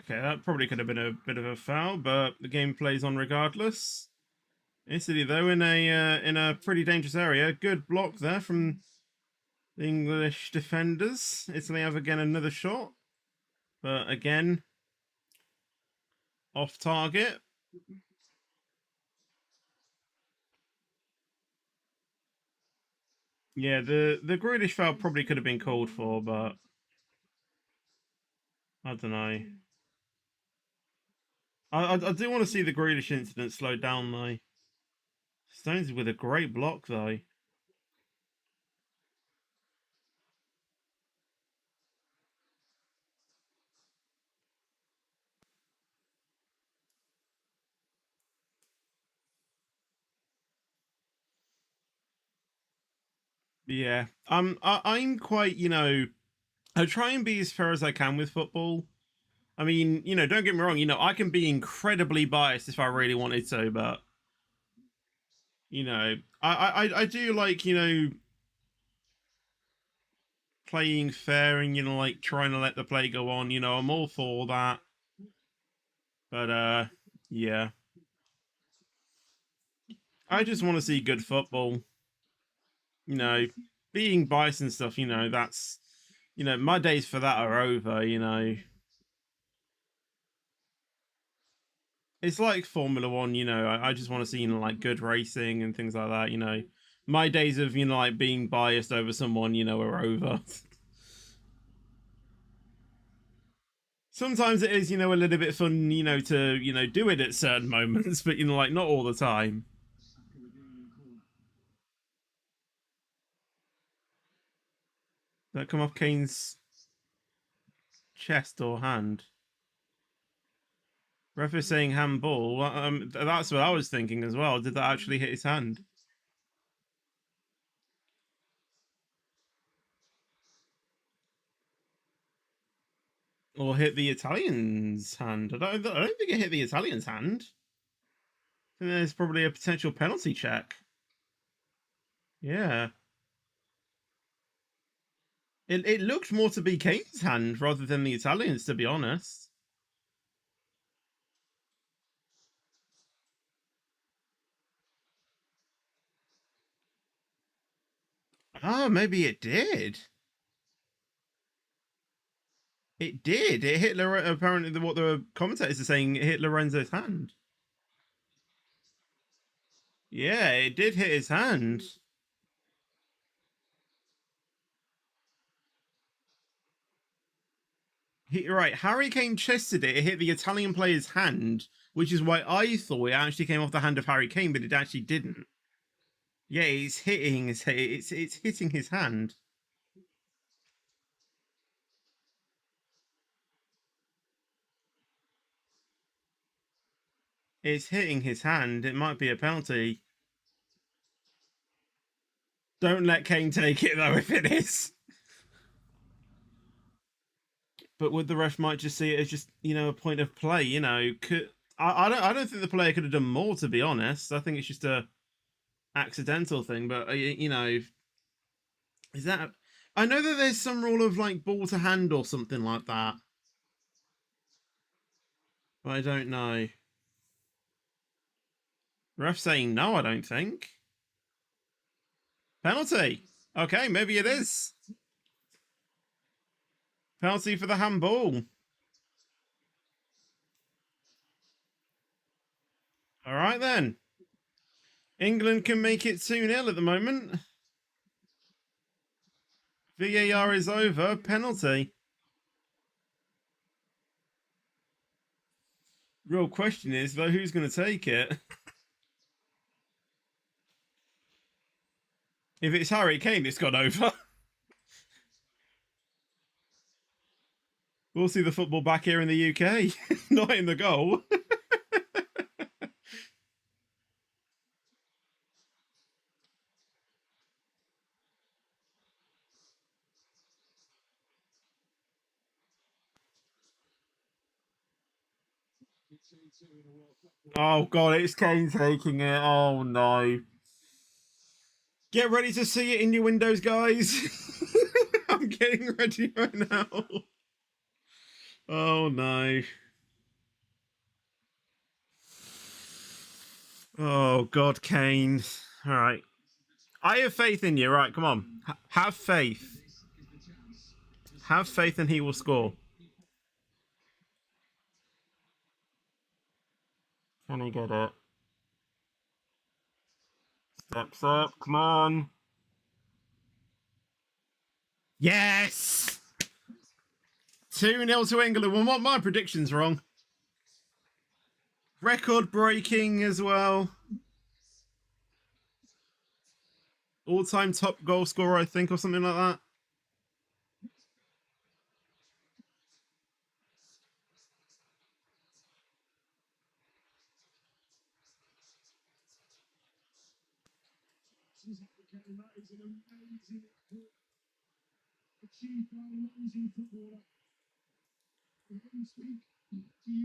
Okay, that probably could have been a bit of a foul, but the game plays on regardless. Italy, though, in a pretty dangerous area. Good block there from the English defenders. Italy have again another shot, but again off target. Yeah, the Grealish foul probably could have been called for, but I don't know. I do want to see the Grealish incident slowed down though. Stones with a great block though. Yeah, I'm quite I try and be as fair as I can with football. I mean, don't get me wrong. I can be incredibly biased if I really wanted to, but I do like playing fair and like trying to let the play go on. I'm all for that, but yeah, I just want to see good football. You know, being biased and stuff. That's my days for that are over. It's like Formula One. I just want to see like good racing and things like that. My days of like being biased over someone are over. Sometimes it is a little bit fun to do it at certain moments, but like not all the time. That come off Kane's chest or hand. Ref is saying handball. That's what I was thinking as well. Did that actually hit his hand? Or hit the Italian's hand? I don't think it hit the Italian's hand. I think there's probably a potential penalty check. Yeah. It looked more to be Kane's hand rather than the Italian's, to be honest. Oh, maybe it did. It did. It hit apparently what the commentators are saying. It hit Lorenzo's hand. Yeah, it did hit his hand. Right, Harry Kane chested it. It hit the Italian player's hand, which is why I thought it actually came off the hand of Harry Kane, but it actually didn't. Yeah, it's hitting his. It's hitting his hand. It's hitting his hand. It might be a penalty. Don't let Kane take it though if it is. But would the ref might just see it as just a point of play? I don't think the player could have done more, to be honest. I think it's just a accidental thing. But is that? I know that there's some rule of like ball to hand or something like that. But I don't know. Ref saying no, I don't think. Penalty. Okay, maybe it is. Penalty for the handball. All right then. England can make it 2-0 at the moment. VAR is over. Penalty. Real question is, though, who's going to take it? If it's Harry Kane, it's gone over. We'll see the football back here in the UK, not in the goal. Oh god, it's Kane taking it. Oh no. Get ready to see it in your windows, guys. I'm getting ready right now. Oh no. Oh god, Kane. All right. I have faith in you. Right, come on. Have faith. Have faith and he will score. Can he get it? Steps up. Come on. Yes! 2-0 to England. Well, my prediction's wrong. Record breaking as well. All-time top goal scorer, I think, or something like that.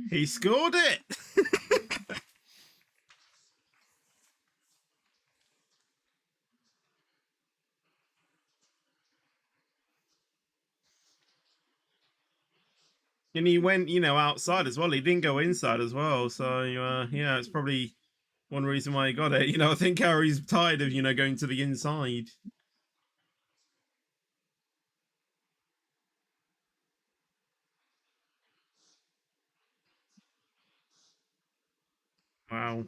He scored it. And he went, outside as well. He didn't go inside as well. So, yeah, it's probably one reason why he got it. I think Harry's tired of, going to the inside. Wow.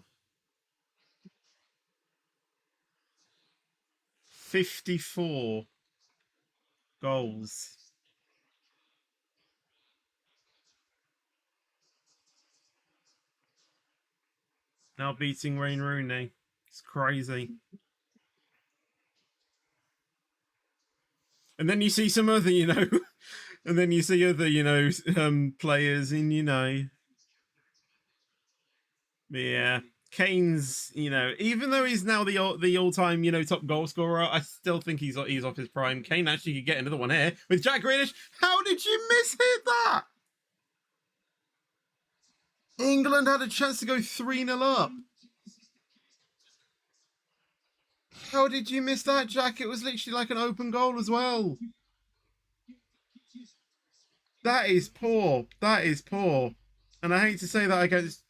54 goals. Now beating Wayne Rooney. It's crazy. And then you see some other, and then you see other, players in, Yeah. Kane's, even though he's now the all time, top goal scorer, I still think he's off his prime. Kane actually could get another one here with Jack Grealish. How did you miss-hit that? England had a chance to go 3-0 up. How did you miss that, Jack? It was literally like an open goal as well. That is poor. That is poor. And I hate to say that against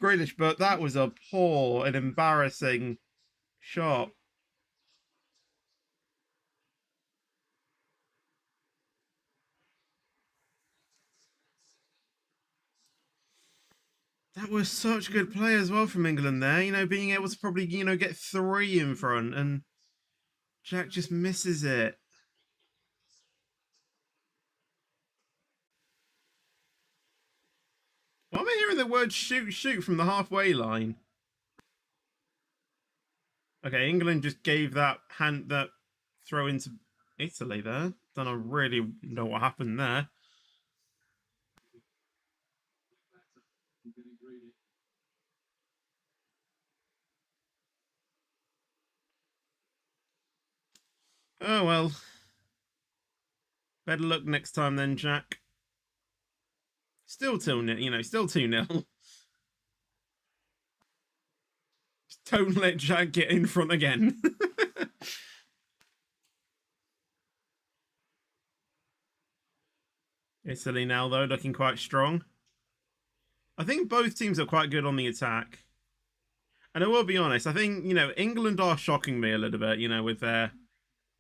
Grealish, but that was a poor and embarrassing shot. That was such good play as well from England there. Being able to probably, get three in front, and Jack just misses it. Why am I hearing the word shoot, shoot from the halfway line? Okay, England just gave that throw into Italy there. Don't really know what happened there. Oh well. Better luck next time then, Jack. Still 2-0, still 2-0. Don't let Jack get in front again. Italy now, though, looking quite strong. I think both teams are quite good on the attack. And I will be honest, I think, England are shocking me a little bit,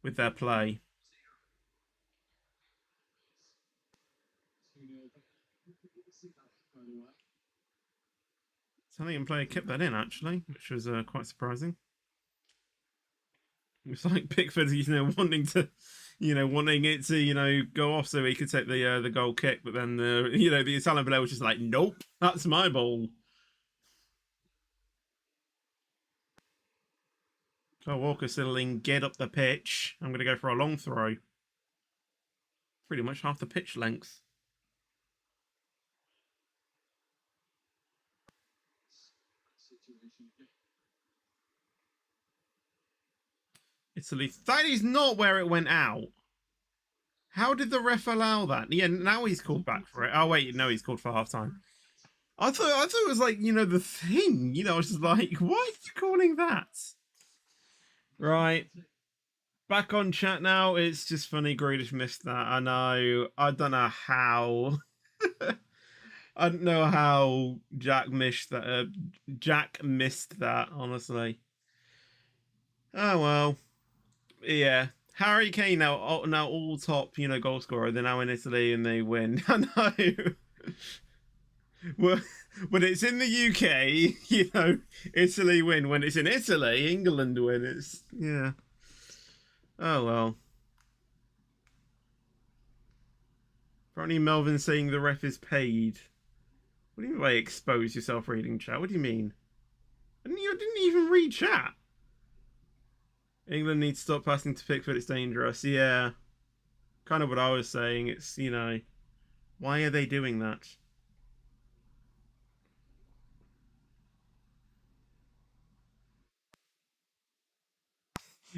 with their play. Italian player kept that in, actually, which was quite surprising. It's like Pickford, wanting it to, go off so he could take the goal kick, but then the Italian player was just like, nope, that's my ball. Kyle Walker signaling get up the pitch. I'm going to go for a long throw. Pretty much half the pitch length. Italy. That is not where it went out. How did the ref allow that? Yeah, now he's called back for it. Oh wait, no, he's called for half time. I thought it was like, the thing. I was just like, why are you calling that? Right. Back on chat now. It's just funny Grealish missed that. I know. I don't know how. I don't know how Jack missed that. Jack missed that, honestly. Oh well. Yeah. Harry Kane now all top, goal scorer. They're now in Italy and they win. I know. Well, when it's in the UK, Italy win. When it's in Italy, England win. It's yeah. Oh well. Apparently Melvin saying the ref is paid. What do you mean by expose yourself reading chat? What do you mean? I didn't even read chat. England needs to stop passing to Pickford. It's dangerous. Yeah. Kind of what I was saying. It's, why are they doing that?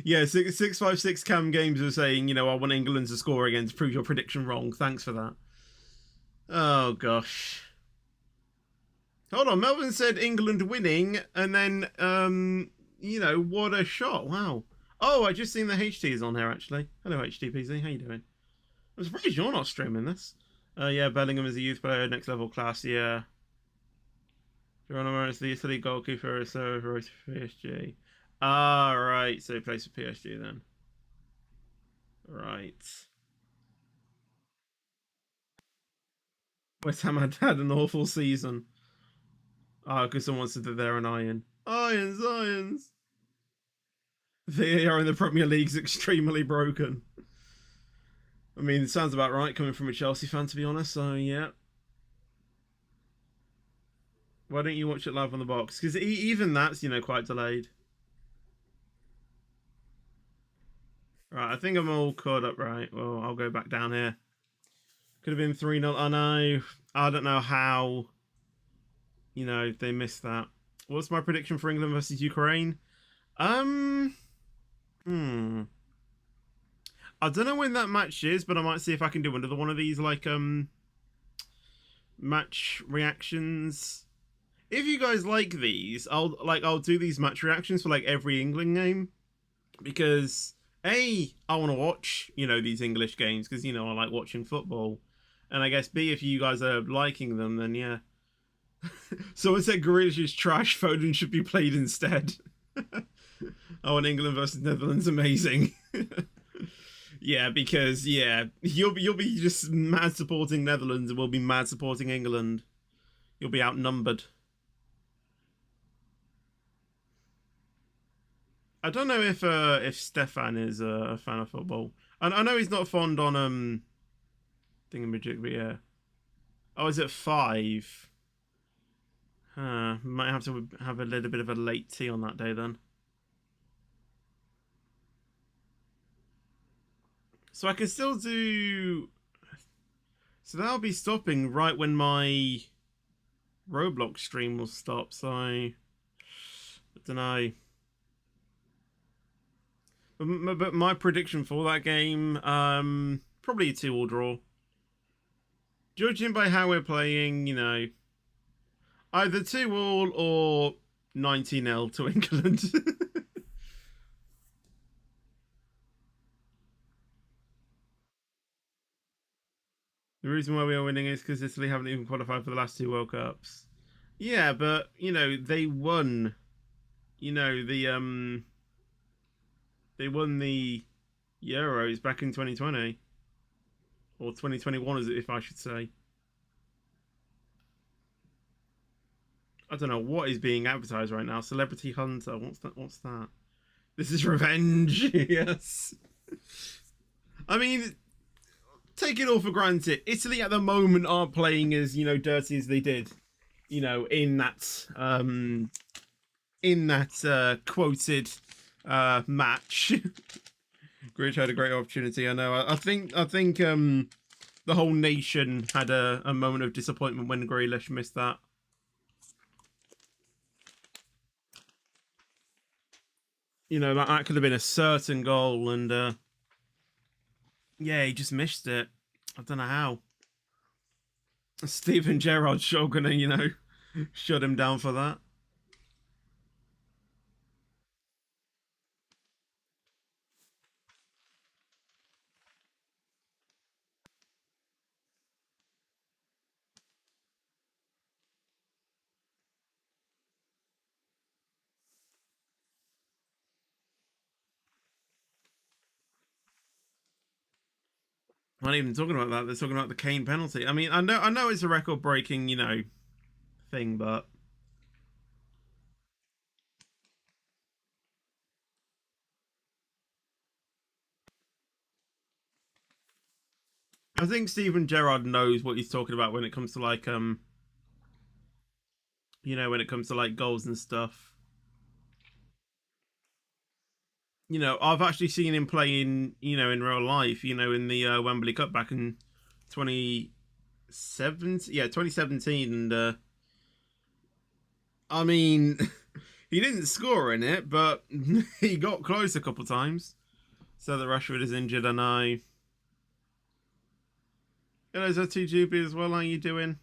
Yeah, 656 Cam Games are saying, I want England to score again to prove your prediction wrong. Thanks for that. Oh, gosh. Hold on, Melvin said England winning, and then, what a shot. Wow. Oh, I just seen the HT is on here, actually. Hello, HTPZ. How you doing? I'm surprised you're not streaming this. Yeah, Bellingham is a youth player, next level class, yeah. Geronimo is the Italy goalkeeper, so for PSG. Ah, right. So he plays for PSG then. Right. West Ham had an awful season. Ah, because someone said that they're an iron. Irons, irons. They are in the Premier League's extremely broken. I mean, it sounds about right coming from a Chelsea fan, to be honest. So yeah. Why don't you watch it live on the box? Because even that's quite delayed. Right, I think I'm all caught up. Right, well, I'll go back down here. Could have been 3-0. I know. I don't know how. they missed that. What's my prediction for England versus Ukraine? Um, hmm. I don't know when that match is, but I might see if I can do another one of these like match reactions. If you guys like these, I'll do these match reactions for like every England game because I want to watch these English games because I like watching football, and I guess B, if you guys are liking them, then yeah. Someone said Grealish is trash. Foden should be played instead. Oh, and England versus Netherlands, amazing. Yeah, because you'll be just mad supporting Netherlands, and we'll be mad supporting England. You'll be outnumbered. I don't know if Stefan is a fan of football. I know he's not fond on thingamajig, but yeah. Oh, is it 5? Might have to have a little bit of a late tea on that day then. So I can still do. So that'll be stopping right when my Roblox stream will stop. So I don't know. But my prediction for that game, probably a 2-all draw. Judging by how we're playing, either 2-all or 90-0 to England. The reason why we are winning is because Italy haven't even qualified for the last 2 World Cups. Yeah, but they won. They won the Euros back in 2020 or 2021, as if I should say. I don't know what is being advertised right now. Celebrity Hunter. What's that? What's that? This is revenge. Yes. I mean, take it all for granted. Italy at the moment aren't playing as dirty as they did. In that quoted match. Gridge had a great opportunity. I know. I think the whole nation had a moment of disappointment when Grealish missed that. That could have been a certain goal, and yeah, he just missed it. I don't know how. Steven Gerrard's sure gonna, shut him down for that. Not even talking about that. They're talking about the Kane penalty. I mean, I know it's a record-breaking, thing, but I think Steven Gerrard knows what he's talking about when it comes to like when it comes to like goals and stuff. I've actually seen him play in real life. In the Wembley Cup back in 2017. Yeah, 2017, and I mean, he didn't score in it, but he got close a couple times. So that Rashford is injured, and I. Hello, Z2GB as well. How you doing?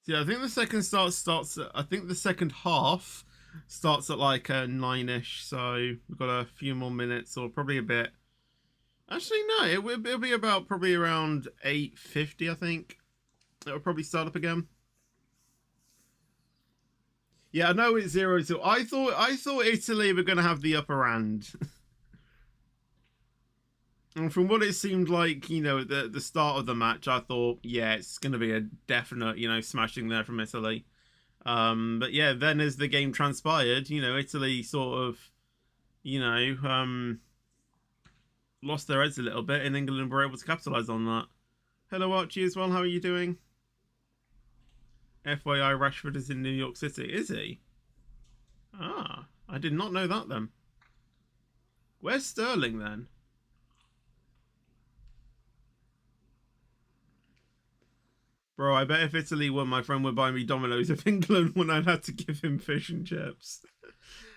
So, yeah, I think the second starts. I think the second half starts at like 9ish. So we've got a few more minutes, or probably a bit. Actually, no, it'll be about probably around 8:50. I think it'll probably start up again. Yeah, I know it's 0-2. I thought Italy were going to have the upper hand. And from what it seemed like, at the start of the match, I thought, yeah, it's going to be a definite, smashing there from Italy. But yeah, then as the game transpired, Italy sort of, lost their heads a little bit, and England were able to capitalise on that. Hello, Archie, as well. How are you doing? FYI, Rashford is in New York City. Is he? Ah, I did not know that then. Where's Sterling then? Bro, I bet if Italy won, my friend would buy me Domino's. If England won, I'd have to give him fish and chips.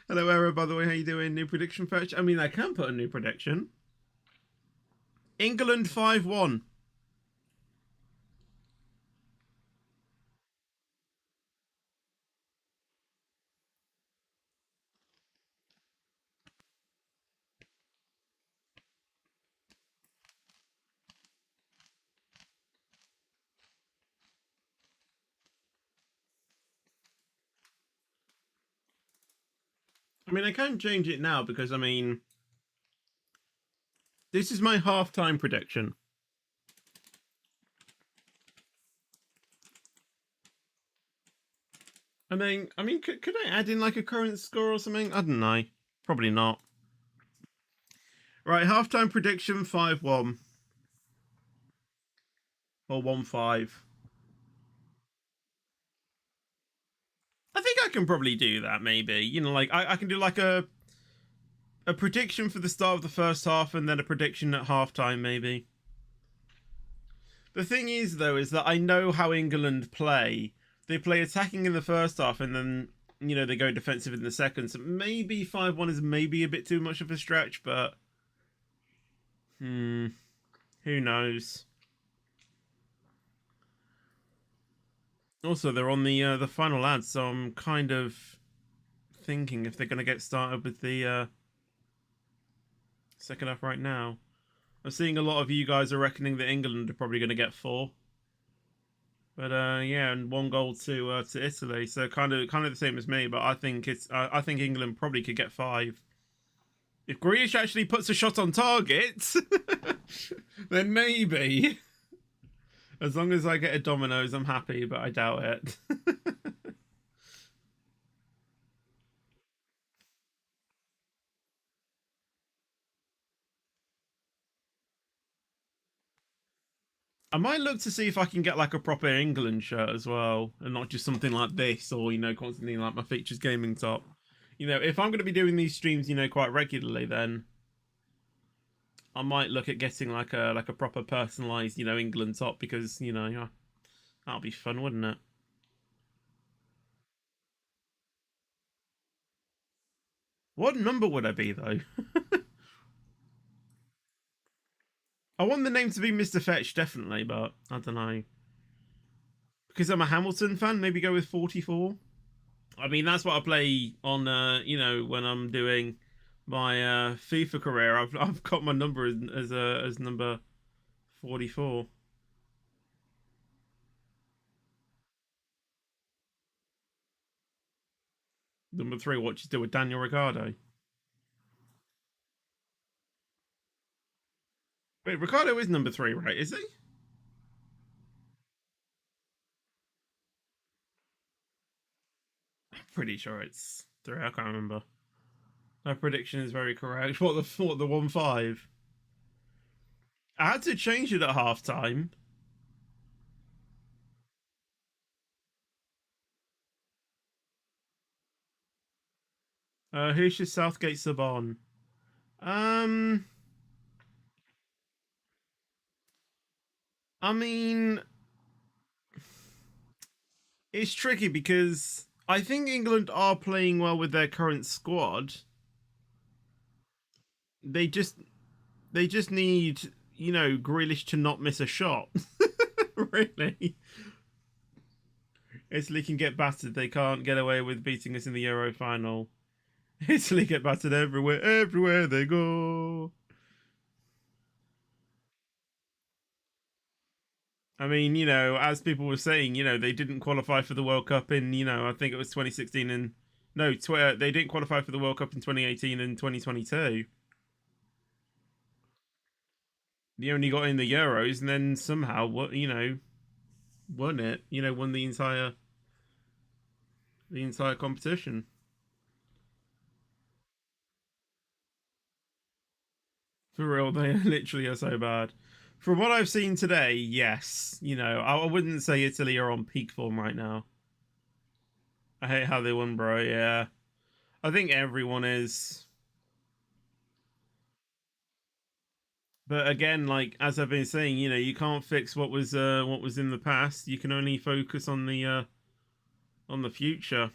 Hello, Era, by the way, how you doing? New prediction fetch? I mean, I can put a new prediction. England 5-1. I mean, I can't change it now because, I mean, this is my halftime prediction. Could I add in like a current score or something? I don't know. Probably not. Right, halftime prediction 5-1 or 1-5. I think I can probably do that. Maybe like I can do like a prediction for the start of the first half and then a prediction at halftime. Maybe. The thing is, though, is that I know how England play. They play attacking in the first half and then they go defensive in the second. So maybe 5-1 is maybe a bit too much of a stretch, but who knows? Also, they're on the final ads, so I'm kind of thinking if they're going to get started with the second half right now. I'm seeing a lot of you guys are reckoning that England are probably going to get 4, but yeah, and 1 goal to Italy, so kind of the same as me. But I think I think England probably could get 5 if Grealish actually puts a shot on target. Then maybe. As long as I get a Domino's, I'm happy, but I doubt it. I might look to see if I can get like a proper England shirt as well, and not just something like this or constantly like my features gaming top. If I'm going to be doing these streams, quite regularly, then I might look at getting like a proper personalized, England top because that'll be fun, wouldn't it? What number would I be though? I want the name to be Mr. Fetch, definitely, but I don't know. Because I'm a Hamilton fan, maybe go with 44. I mean, that's what I play on, when I'm doing my FIFA career. I've got my number as number 44. Number 3, what you do with Daniel Ricciardo? Wait, Ricciardo is number 3, right? Is he? I'm pretty sure it's 3. I can't remember. My prediction is very correct. What the 1-5? I had to change it at halftime. Who's your Southgate sub on? Um, I mean, it's tricky because I think England are playing well with their current squad. They just they just need Grealish to not miss a shot. Really, Italy can get battered. They can't get away with beating us in the Euro final. Italy get battered everywhere they go. I mean, as people were saying, they didn't qualify for the World Cup in, I think it was 2016 and no, they didn't qualify for the World Cup in 2018 and 2022. They only got in the Euros and then somehow, won it. Won the entire competition. For real, they literally are so bad. From what I've seen today, yes, I wouldn't say Italy are on peak form right now. I hate how they won, bro. Yeah, I think everyone is. But again, like as I've been saying, you can't fix what was in the past. You can only focus on the future.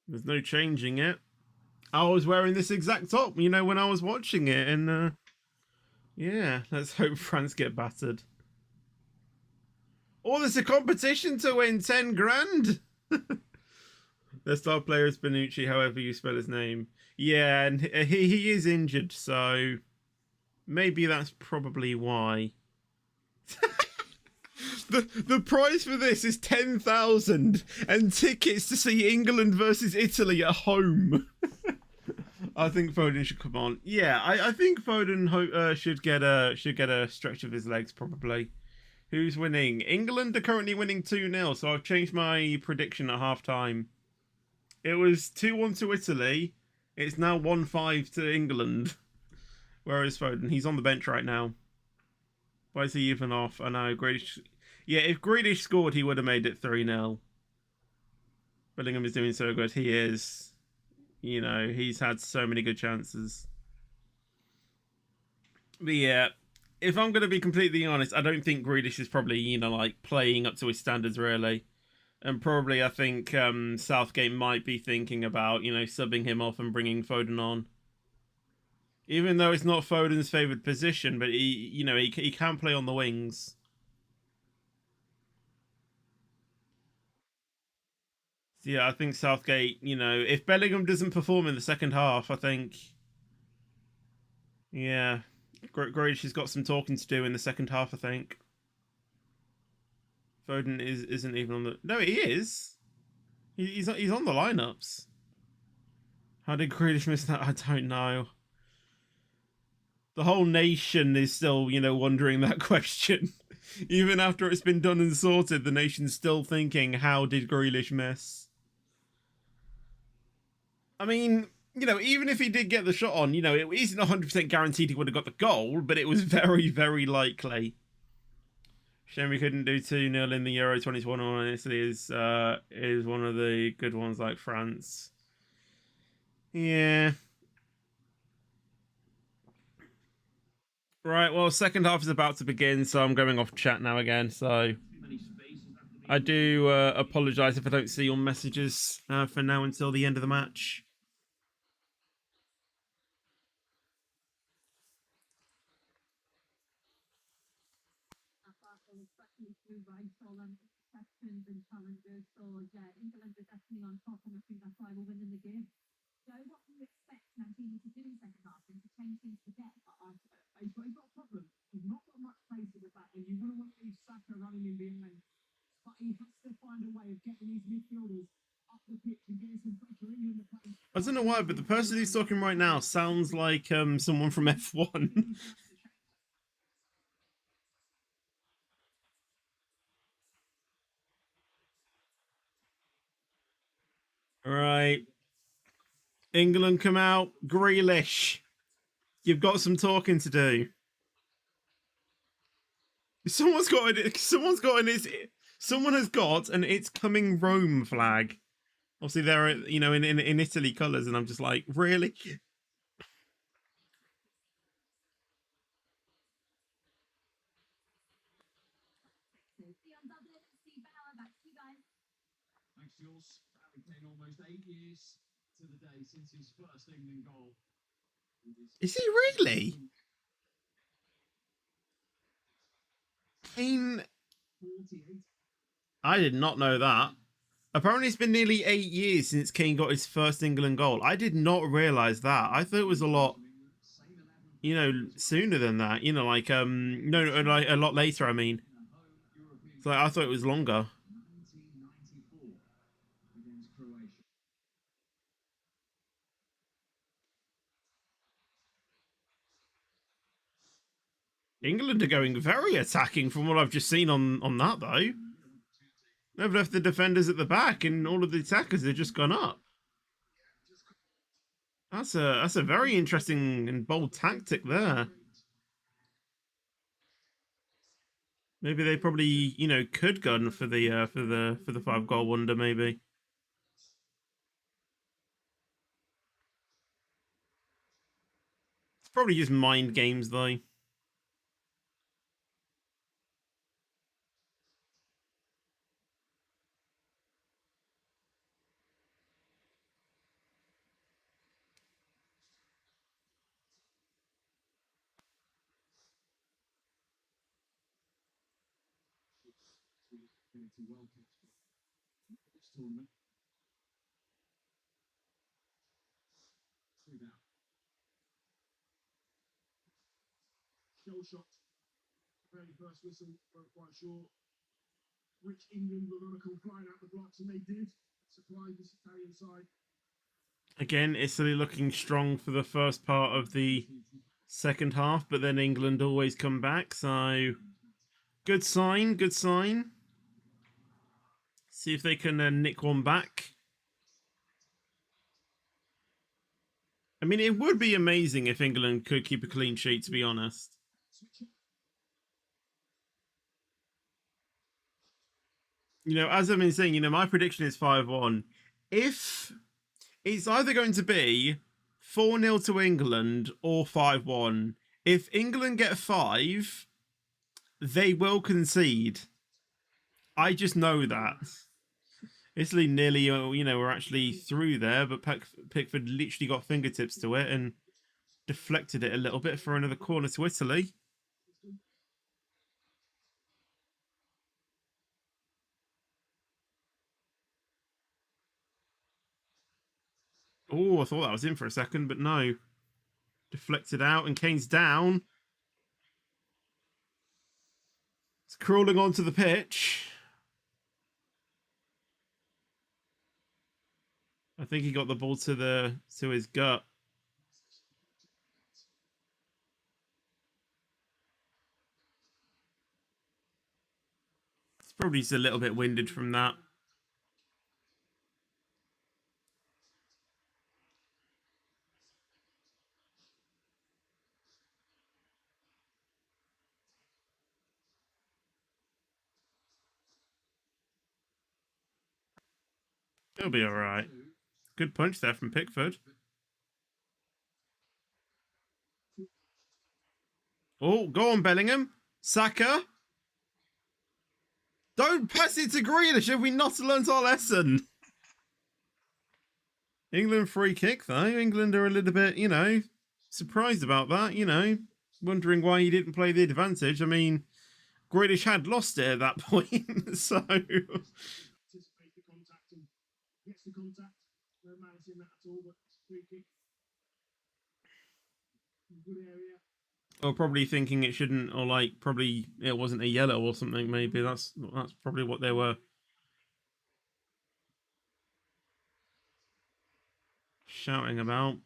There's no changing it. I was wearing this exact top, when I was watching it, and yeah, let's hope France get battered. Oh, there's a competition to win 10 grand. Their star player is Benucci, however you spell his name. Yeah, and he is injured, so maybe that's probably why. The prize for this is 10,000 and tickets to see England versus Italy at home. I think Foden should come on. Yeah, I think Foden should get a stretch of his legs probably. Who's winning? England are currently winning 2-0, so I've changed my prediction at half time. It was 2-1 to Italy. It's now 1-5 to England. Where is Foden? He's on the bench right now. Why is he even off? I know, Grealish. Yeah, if Grealish scored, he would have made it 3-0. Bellingham is doing so good. He is. He's had so many good chances. But yeah, if I'm going to be completely honest, I don't think Grealish is probably, like playing up to his standards really. And probably I think Southgate might be thinking about, subbing him off and bringing Foden on. Even though it's not Foden's favoured position, but he can play on the wings. So yeah, I think Southgate, if Bellingham doesn't perform in the second half, I think, yeah, Grealish has got some talking to do in the second half, I think. Foden isn't even on the... No, he is. He's on the lineups. How did Grealish miss that? I don't know. The whole nation is still, wondering that question. Even after it's been done and sorted, the nation's still thinking, how did Grealish miss? I mean, even if he did get the shot on, it isn't 100% guaranteed he would have got the goal, but it was very, very likely. Shame we couldn't do 2-0 in the Euro 2021. Honestly, is one of the good ones like France. Yeah. Right, well, second half is about to begin, so I'm going off chat now again. So I do apologise if I don't see your messages for now until the end of the match. I don't know why, but the person who's talking right now sounds like someone from F1. Right. England come out. Grealish. You've got some talking to do. Someone has got an "It's Coming Rome" flag. Obviously, they're in Italy colours, and I'm just like, really? Is he really? Kane. I did not know that. Apparently, it's been nearly 8 years since Kane got his first England goal. I did not realise that. I thought it was a lot, sooner than that. Like no, like a lot later. I mean, so I thought it was longer. England are going very attacking from what I've just seen on that though. They've left the defenders at the back, and all of the attackers have just gone up. That's a very interesting and bold tactic there. Maybe they probably could gun for the 5 goal wonder maybe. Probably just mind games, though. Again, Italy looking strong for the first part of the second half, but then England always come back. So good sign, good sign. See if they can nick one back. I mean, it would be amazing if England could keep a clean sheet, to be honest. You know, as I've been saying, you know, my prediction is 5-1. If it's either going to be 4-0 to England or 5-1, if England get 5, they will concede. I just know that. Italy nearly, you know, were actually through there, but Pickford literally got fingertips to it and deflected it a little bit for another corner to Italy. Oh, I thought that was in for a second, but no. Deflected out, and Kane's down. It's crawling onto the pitch. I think he got the ball to his gut. It's probably just a little bit winded from that. He'll be all right. Good punch there from Pickford. Oh, go on, Bellingham. Saka. Don't pass it to Grealish. Have we not learnt our lesson? England free kick, though. England are a little bit, you know, surprised about that, you know, wondering why he didn't play the advantage. I mean, Grealish had lost it at that point, so. Or probably thinking it shouldn't, or like probably it wasn't a yellow or something. Maybe that's probably what they were shouting about.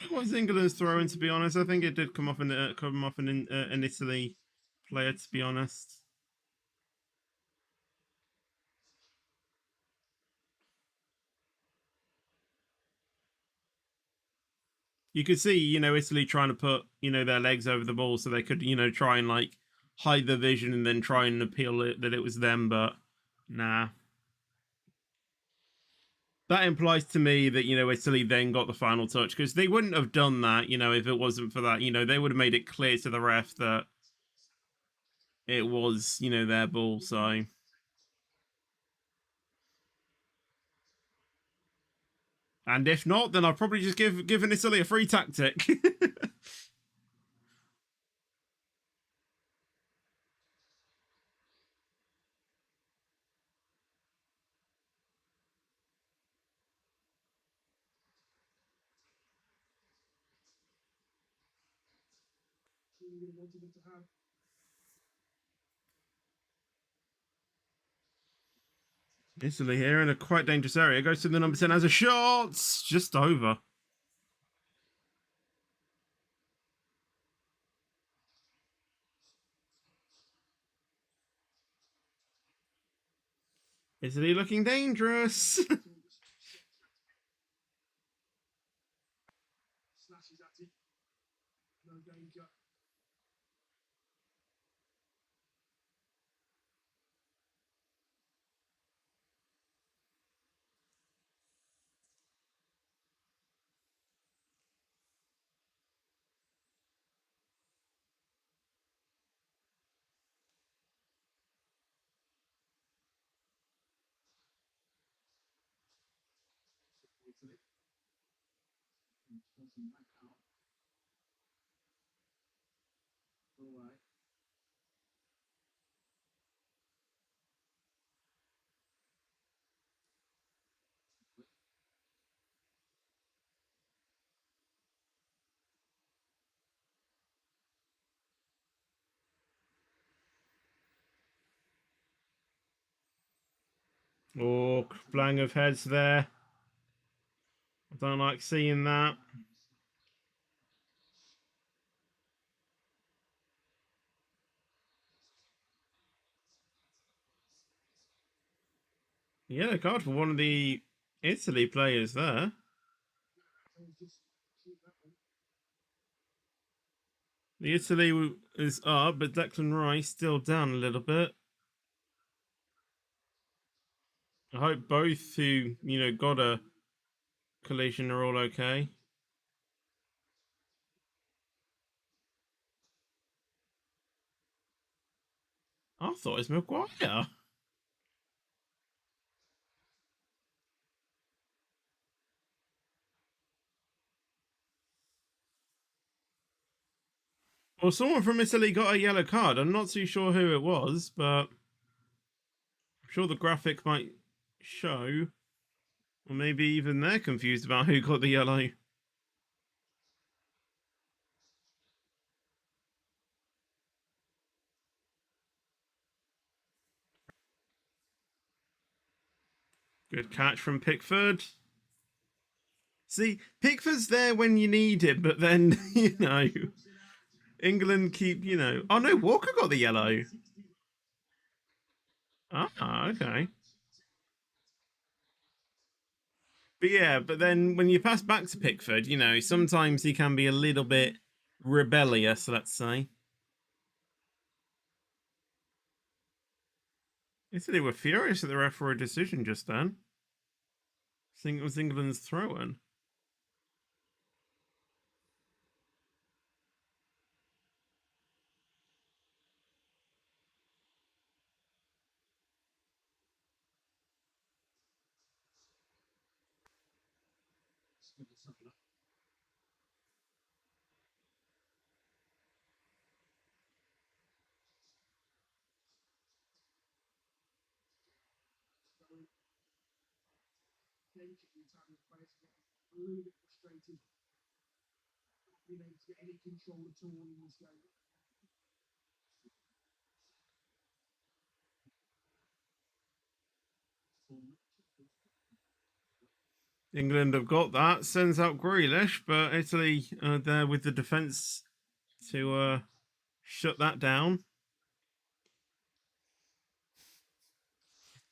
It was England's throw-in, to be honest. I think it did come off an Italy player, to be honest. You could see, you know, Italy trying to put, you know, their legs over the ball so they could, you know, try and like hide the vision and then try and appeal it that it was them, but nah. That implies to me that, you know, Italy then got the final touch because they wouldn't have done that, you know, if it wasn't for that. You know, they would have made it clear to the ref that it was, you know, their ball. So, and if not, then I'll probably just given Italy a free tactic. Italy here in a quite dangerous area. Goes to the number 10 as a shot. Just over. Italy looking dangerous. Oh, flying of heads there. I don't like seeing that. Yellow card for one of the Italy players there. The Italy is up, but Declan Rice still down a little bit. I hope both who, got a collision are all okay. I thought it was Maguire. Well, someone from Italy got a yellow card. I'm not too sure who it was, but I'm sure the graphic might show. Or maybe even they're confused about who got the yellow. Good catch from Pickford. See, Pickford's there when you need it, but then, England keep. Oh no, Walker got the yellow. Ah, okay. But yeah, but then when you pass back to Pickford, sometimes he can be a little bit rebellious, let's say. Italy were furious at the referee decision just then. I think it was England's throw-in. England have got that, sends out Grealish, but Italy there with the defence to shut that down.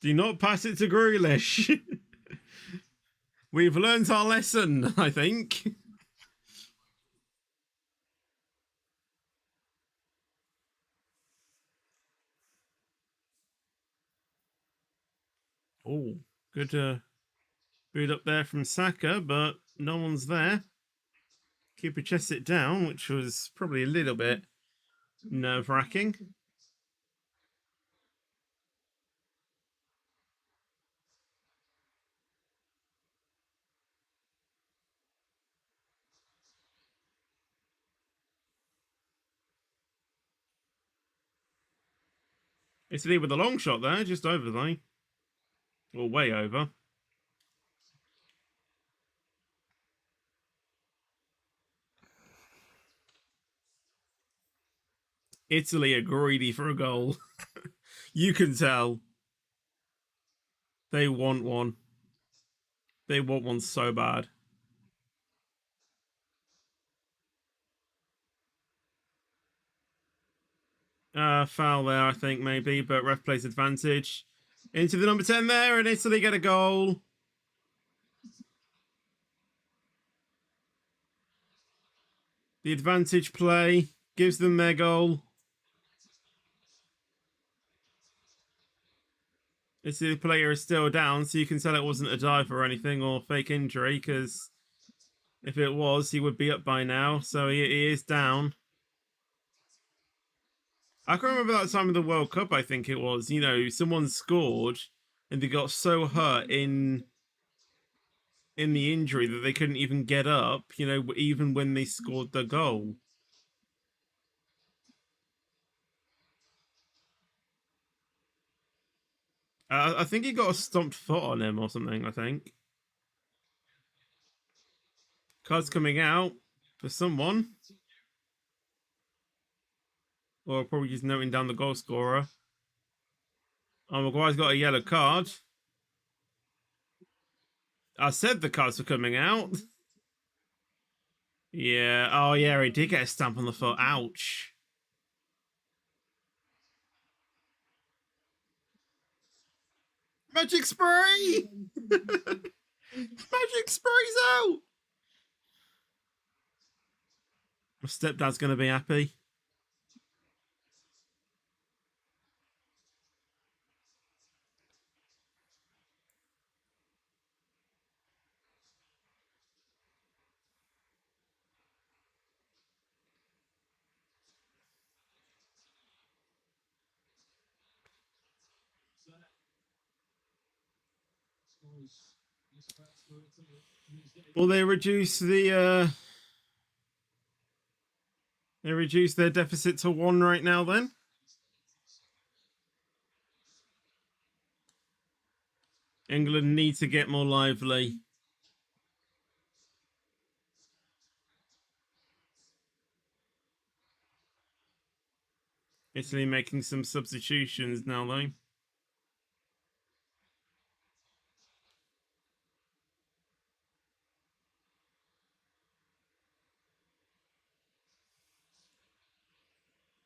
Do not pass it to Grealish. We've learned our lesson, I think. Oh, good boot up there from Saka, but no one's there. Keeper chests it down, which was probably a little bit nerve-wracking. Italy with a long shot there, just over though. Or way over. Italy are greedy for a goal. You can tell. They want one. They want one so bad. Foul there, I think, maybe, but ref plays advantage. Into the number 10 there, and Italy get a goal. The advantage play gives them their goal. Italy player is still down, so you can tell it wasn't a dive or anything or fake injury, because if it was, he would be up by now. So he is down. I can remember that time of the World Cup, I think it was. You know, someone scored and they got so hurt in the injury that they couldn't even get up, you know, even when they scored the goal. I think he got a stomped foot on him or something, I think. Card's coming out for someone. Or probably just noting down the goal scorer. Oh, Maguire's got a yellow card. I said the cards were coming out. Yeah. Oh, yeah, he did get a stamp on the foot. Ouch. Magic spray! Magic spray's out! My stepdad's going to be happy. Well, they reduce their deficit to 1 right now then. England need to get more lively. Italy making some substitutions now though.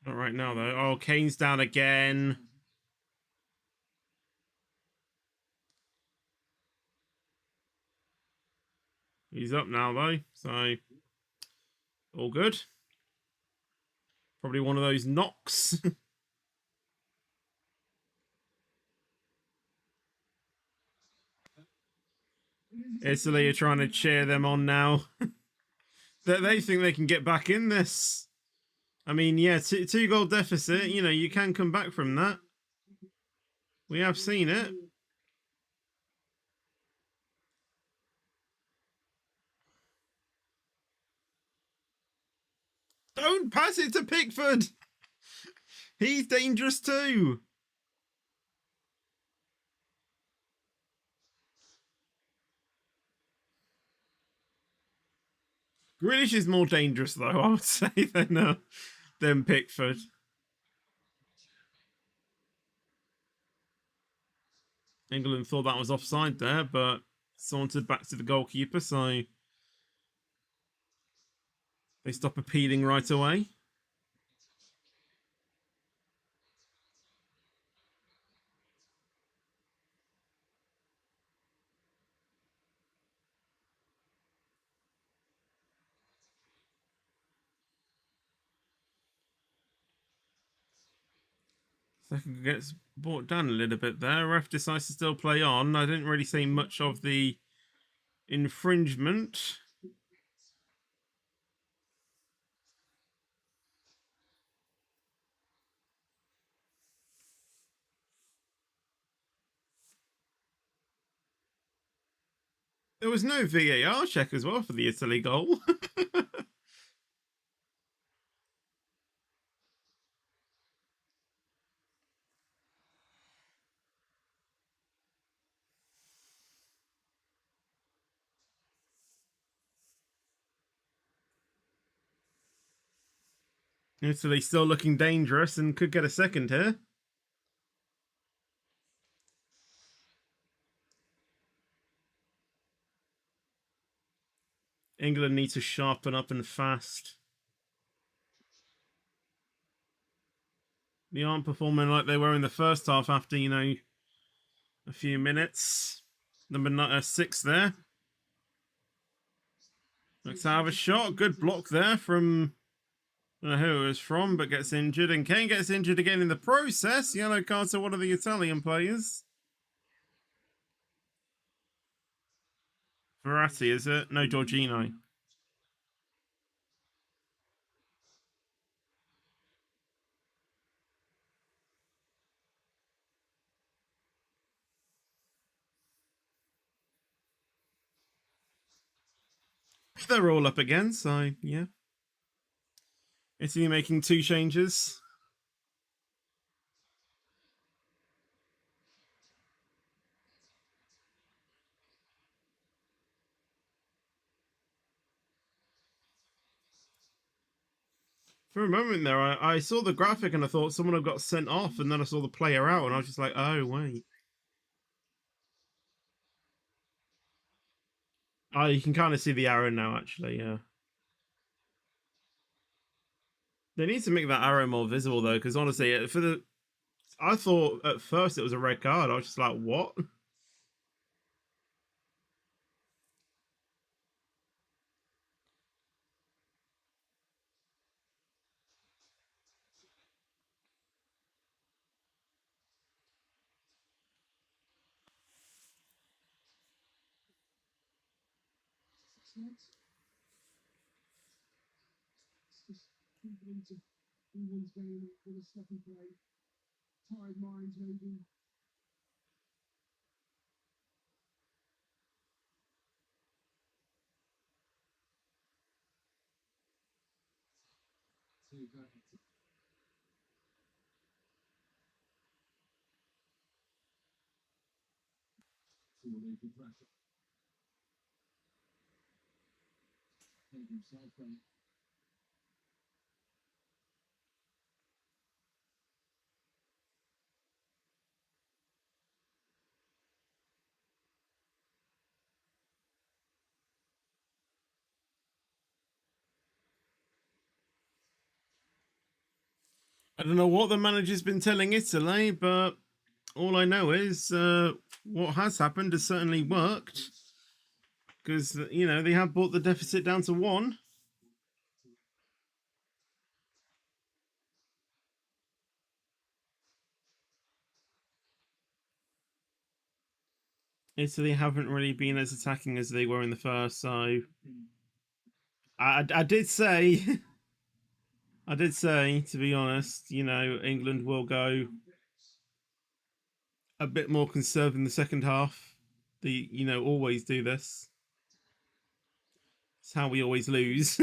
Not right now though. Oh, Kane's down again. He's up now though, so all good. Probably one of those knocks. Italy are trying to cheer them on now. They think they can get back in this. I mean, yeah, two goal deficit. You know, you can come back from that. We have seen it. Don't pass it to Pickford. He's dangerous too. Grealish is more dangerous though, I would say, than Pickford. England thought that was offside there, but sauntered back to the goalkeeper, so they stop appealing right away. Second gets brought down a little bit there. Ref decides to still play on. I didn't really see much of the infringement. There was no VAR check as well for the Italy goal. Italy still looking dangerous and could get a second here. England need to sharpen up and fast. They aren't performing like they were in the first half after, a few minutes. Number 6 there. Looks to have a shot. Good block there from, I don't know who it was from, but gets injured. And Kane gets injured again in the process. Yellow card to one of the Italian players. Verratti, is it? No, Giorgino. They're all up again, so yeah. Italy making 2 changes. For a moment there, I saw the graphic and I thought someone had got sent off, and then I saw the player out, and I was just like, oh, wait. Oh, you can kind of see the arrow now, actually, yeah. They need to make that arrow more visible, though, because honestly, I thought at first it was a red card. I was just like, what? I don't know what the manager's been telling Italy, but all I know is what has happened has certainly worked. Because, they have brought the deficit down to 1. Italy haven't really been as attacking as they were in the first, so I did say, I did say, to be honest, England will go a bit more conservative in the second half. Always do this. It's how we always lose.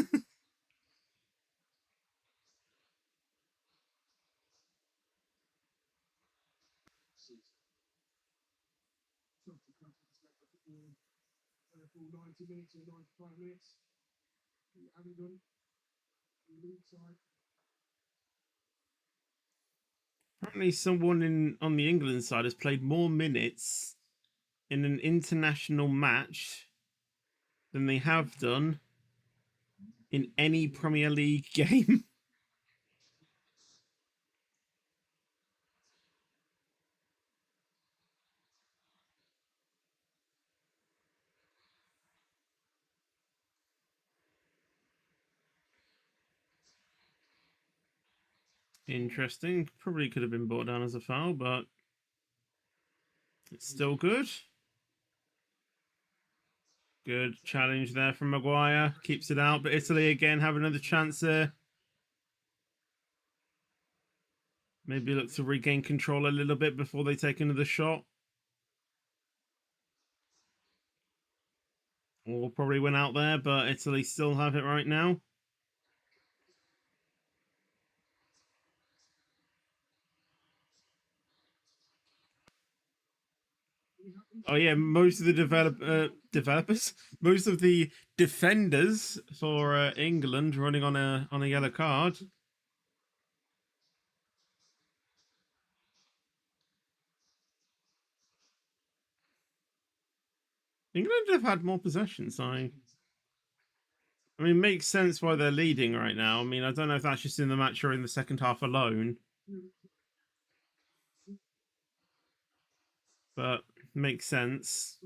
Apparently, someone on the England side has played more minutes in an international match than they have done in any Premier League game. Interesting. Probably could have been brought down as a foul, but it's still good. Good challenge there from Maguire. Keeps it out, but Italy again have another chance there. Maybe look to regain control a little bit before they take another shot. Or probably went out there, but Italy still have it right now. Oh yeah, most of the developers, most of the defenders for England running on a yellow card. England have had more possession, so I mean, it makes sense why they're leading right now. I mean, I don't know if that's just in the match or in the second half alone, but makes sense.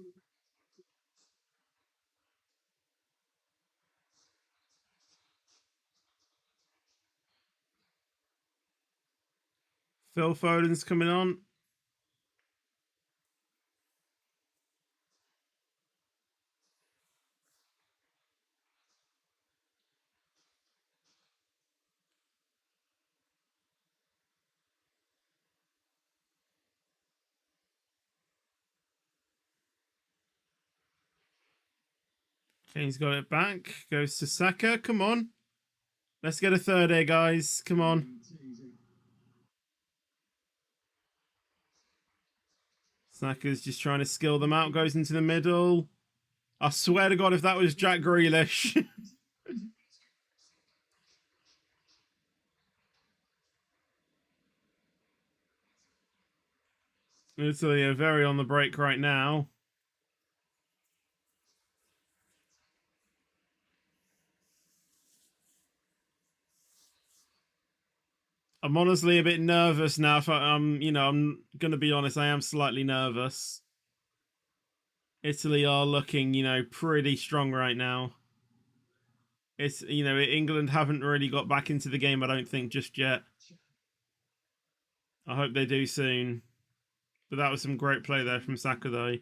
Phil Foden's coming on. Kane's got it back. Goes to Saka. Come on. Let's get a third here, guys. Come on. Saka's just trying to skill them out. Goes into the middle. I swear to God, if that was Jack Grealish. Italy are very on the break right now. I'm honestly a bit nervous now. If I'm going to be honest, I am slightly nervous. Italy are looking, pretty strong right now. It's, England haven't really got back into the game, I don't think, just yet. I hope they do soon. But that was some great play there from Saka, though.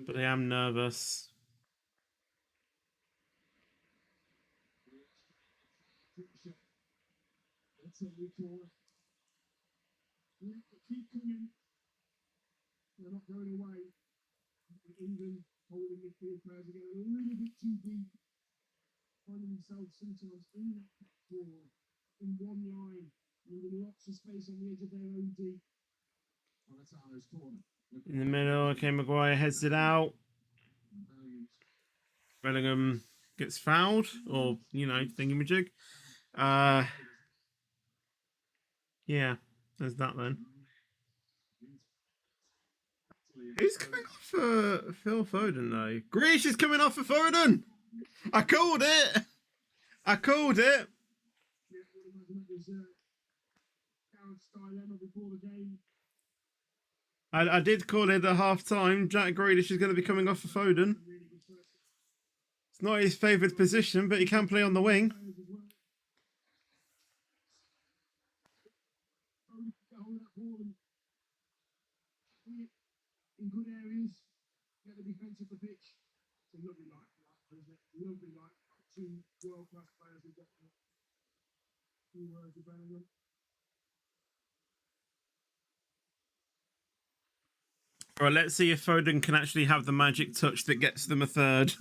But I am nervous. They're not going away. England holding midfield players again a little bit too deep, finding themselves sometimes in one line, leaving lots of space on the edge of their own deep. In the middle, okay, Maguire heads it out. Bellingham gets fouled, or, thingamajig. Yeah, there's that then. Who's coming off for Phil Foden, though? Grealish is coming off for Foden! I called it! I called it! I did call it at half time. Jack Grealish is going to be coming off for Foden. It's not his favoured position, but he can play on the wing. In good areas, get the defence of the pitch. It's a lovely life, isn't it? Lovely life. Two world-class players who've got two words of Bellingham. All right, let's see if Foden can actually have the magic touch that gets them a third.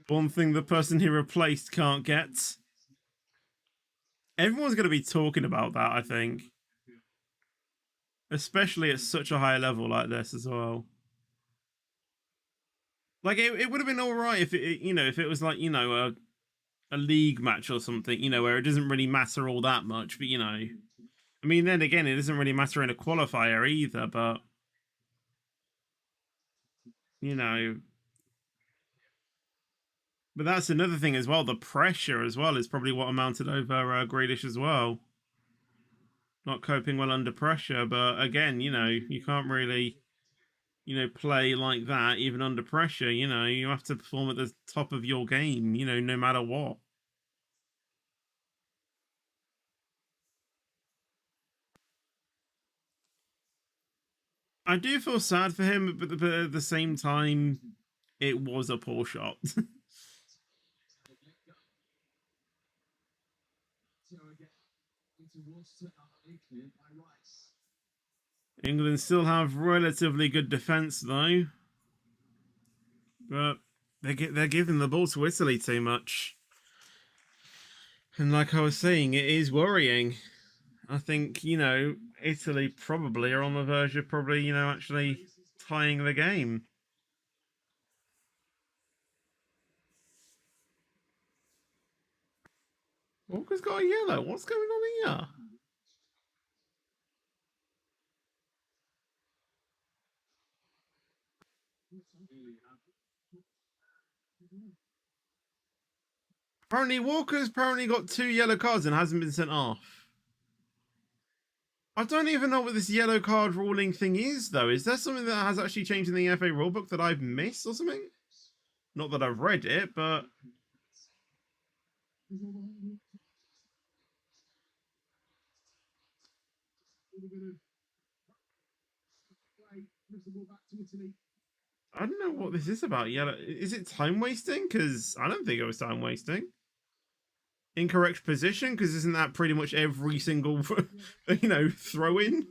One thing the person he replaced can't get. Everyone's going to be talking about that, I think. Especially at such a high level like this as well. Like, it would have been alright if if it was like, a league match or something, where it doesn't really matter all that much, but I mean, then again, it doesn't really matter in a qualifier either, but but that's another thing as well. The pressure as well is probably what amounted over Grealish as well. Not coping well under pressure, but again, you can't really, play like that even under pressure. You have to perform at the top of your game, no matter what. I do feel sad for him, but at the same time, it was a poor shot. England still have relatively good defence though, but they're giving the ball to Italy too much. And like I was saying, it is worrying. I think, Italy probably are on the verge of probably, actually tying the game. Walker's got a yellow. What's going on here? Apparently, Walker's got 2 yellow cards and hasn't been sent off. I don't even know what this yellow card ruling thing is, though. Is there something that has actually changed in the FA rulebook that I've missed or something? Not that I've read it, but... I don't know what this is about. Yellow. Is it time wasting? Because I don't think it was time wasting. Incorrect position? Because isn't that pretty much every single, throw in?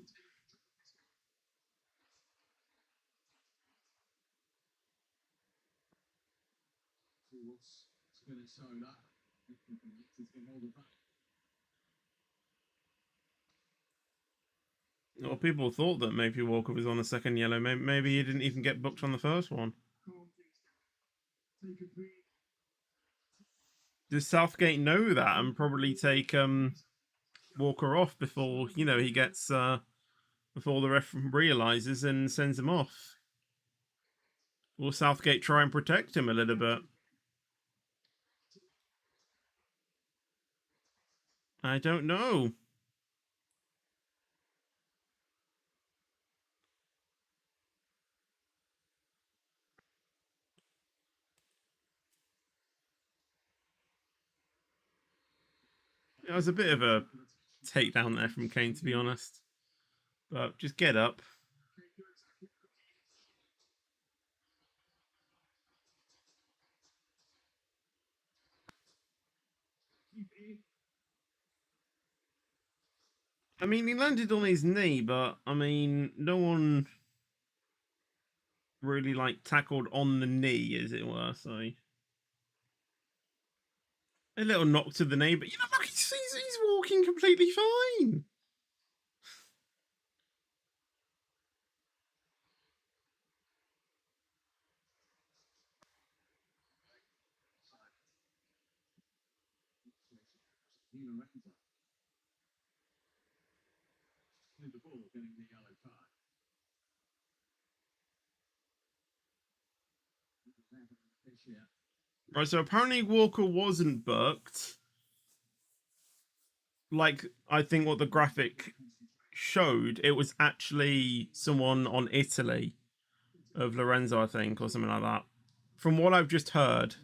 Well, people thought that maybe Walker was on the second yellow. Maybe he didn't even get booked on the first one. Does Southgate know that and probably take Walker off before he gets before the ref realizes and sends him off? Will Southgate try and protect him a little bit? I don't know. It was a bit of a takedown there from Kane, to be honest. But just get up. I mean, he landed on his knee, but I mean, no one really tackled on the knee, as it were. So a little knock to the knee, but look, he's walking completely fine. Right, so apparently Walker wasn't booked. Like, I think what the graphic showed, it was actually someone on Italy of Lorenzo, I think, or something like that. From what I've just heard.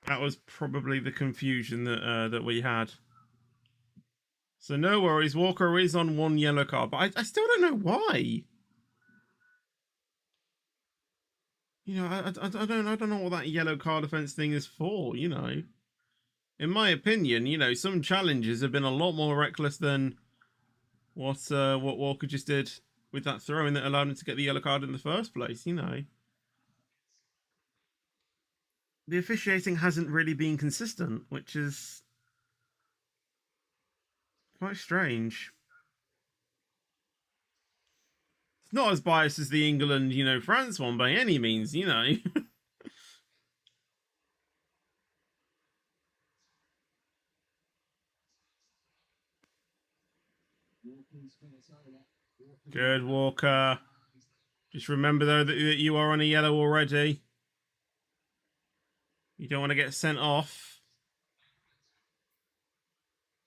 That was probably the confusion that we had. So no worries, Walker is on 1 yellow card, but I still don't know why. I don't know what that yellow card offense thing is for. In my opinion, some challenges have been a lot more reckless than what Walker just did with that throw-in that allowed him to get the yellow card in the first place. The officiating hasn't really been consistent, which is quite strange. It's not as biased as the England, France one by any means. Good, Walker. Just remember, though, that you are on a yellow already. You don't want to get sent off.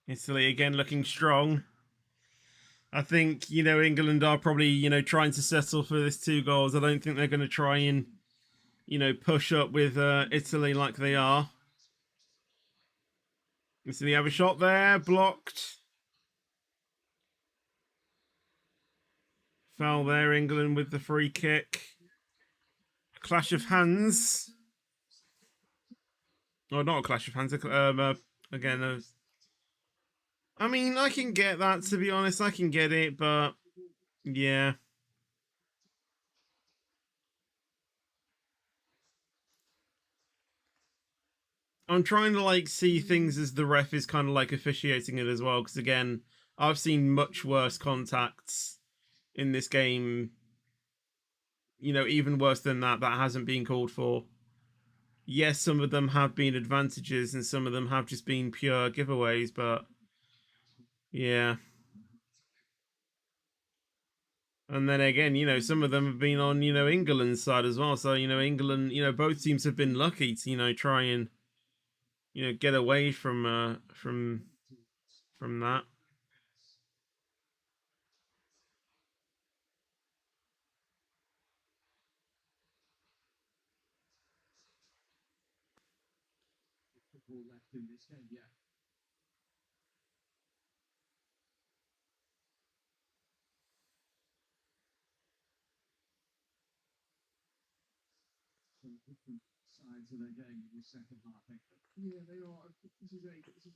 Italy again looking strong. I think, England are probably, trying to settle for this 2 goals. I don't think they're going to try and, push up with Italy like they are. So they have a shot there, blocked. Foul there, England with the free kick. A clash of hands. Oh, not a clash of hands. Again, I mean, I can get that, to be honest. I can get it, but yeah. I'm trying to see things as the ref is kind of officiating it as well, because again, I've seen much worse contacts in this game. Even worse than that hasn't been called for. Yes, some of them have been advantages and some of them have just been pure giveaways, but yeah. And then again, some of them have been on, England's side as well. So, England, both teams have been lucky to, try and, get away from that.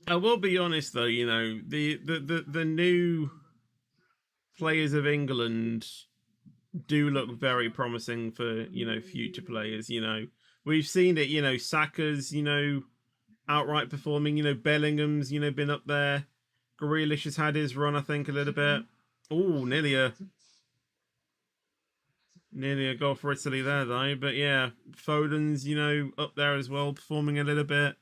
I will be honest though, the new players of England do look very promising for, future players, We've seen it, Saka's, outright performing, Bellingham's, been up there. Grealish has had his run, I think, a little bit. Oh, nearly a goal for Italy there, though. But yeah, Foden's, up there as well, performing a little bit.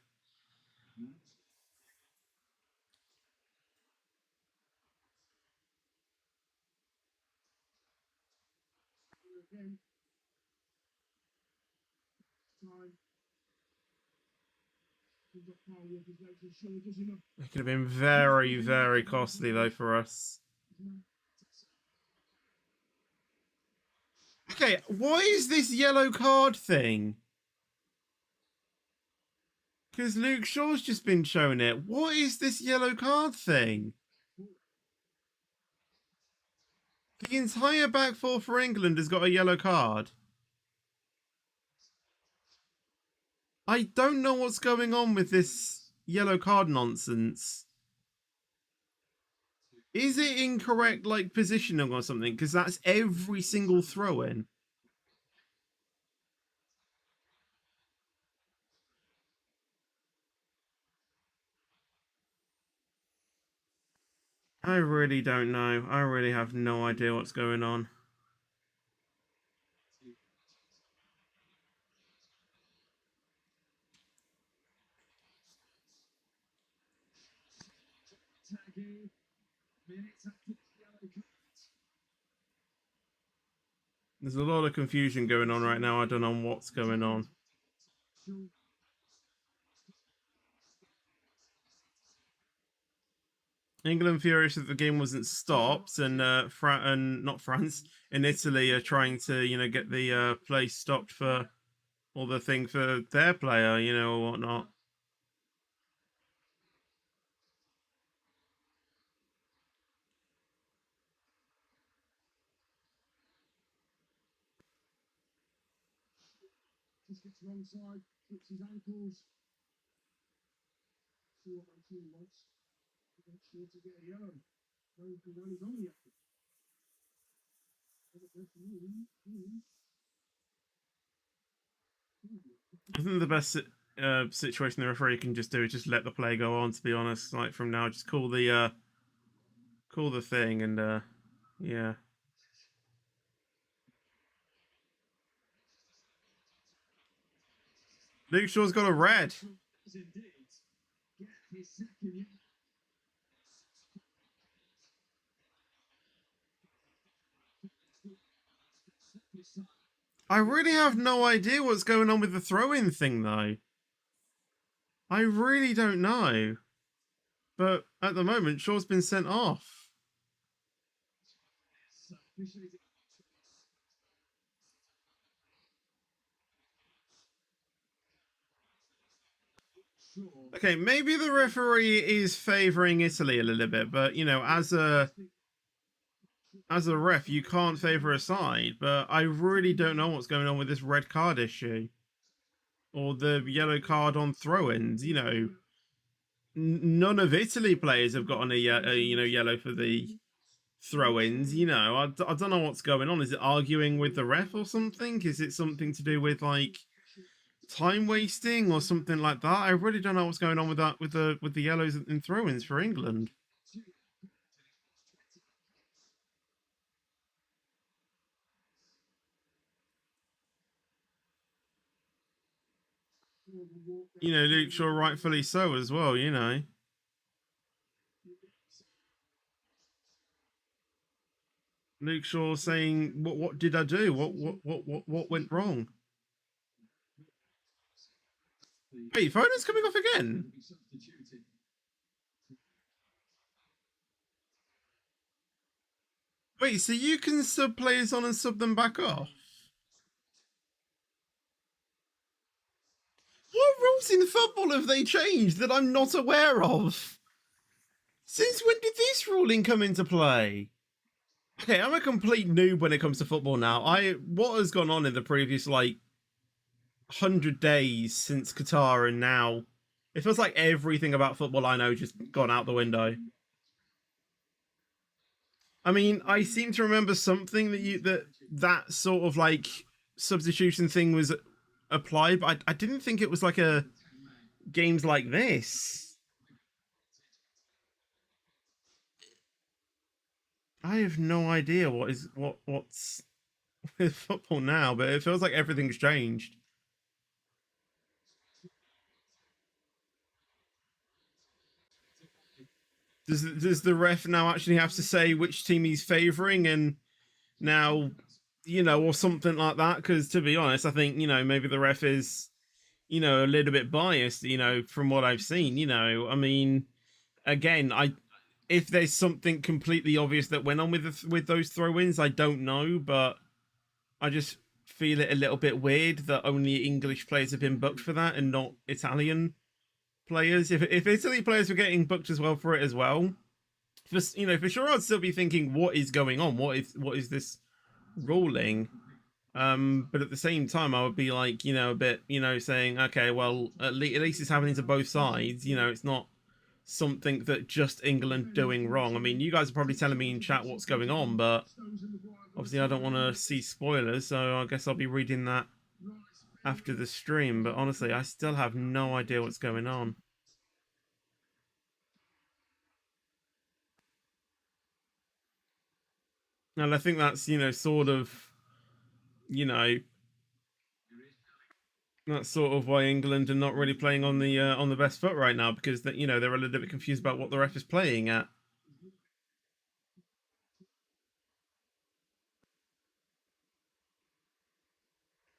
It could have been very, very costly, though, for us. Okay, what is this yellow card thing? Because Luke Shaw's just been shown it. What is this yellow card thing? The entire back four for England has got a yellow card. I don't know what's going on with this yellow card nonsense. Is it incorrect, like, positioning or something? Because that's every single throw in. I really don't know. I really have no idea what's going on. There's a lot of confusion going on right now. I don't know what's going on. England furious that the game wasn't stopped, and and not France, in Italy are trying to get the play stopped for all the thing for their player, or whatnot. I think the best situation the referee can just do is just let the play go on. To be honest, like from now, just call the thing, and yeah. Luke Shaw's got a red. I really have no idea what's going on with the throw-in thing, though. I really don't know. But at the moment, Shaw's been sent off. Okay, maybe the referee is favouring Italy a little bit, but as a ref, you can't favour a side. But I really don't know what's going on with this red card issue or the yellow card on throw-ins. None of Italy players have gotten a yellow for the throw-ins. I don't know what's going on. Is it arguing with the ref or something? Is it something to do with like time wasting or something like that? I really don't know what's going on with that with the yellows and throw-ins for England. Luke Shaw rightfully so as well. Luke Shaw saying, "What did I do? What went wrong?" Wait, Foden's coming off again. Wait, so you can sub players on and sub them back off? What rules in football have they changed that I'm not aware of? Since when did this ruling come into play? Okay, I'm a complete noob when it comes to football now. What has gone on in the previous 100 days since Qatar and now it feels like everything about football I know just gone out the window. I mean, I seem to remember something that sort of substitution thing was applied, but I didn't think it was like a games like this. I have no idea what's with football now, but it feels like everything's changed. Does the ref now actually have to say which team he's favouring and now, or something like that? Because to be honest, I think maybe the ref is a little bit biased, from what I've seen. I mean, again, if there's something completely obvious that went on with those throw-ins, I don't know, but I just feel it a little bit weird that only English players have been booked for that and not Italian players. If Italy players were getting booked as well for it as well, for sure I'd still be thinking, what is going on? What is this ruling? But at the same time, I would be like, a bit, saying, okay, well, at least it's happening to both sides. It's not something that just England doing wrong. I mean, you guys are probably telling me in chat what's going on, but obviously I don't want to see spoilers, so I guess I'll be reading that after the stream. But honestly, I still have no idea what's going on. And I think that's, sort of, you know, that's sort of why England are not really playing on the best foot right now, because that they're a little bit confused about what the ref is playing at.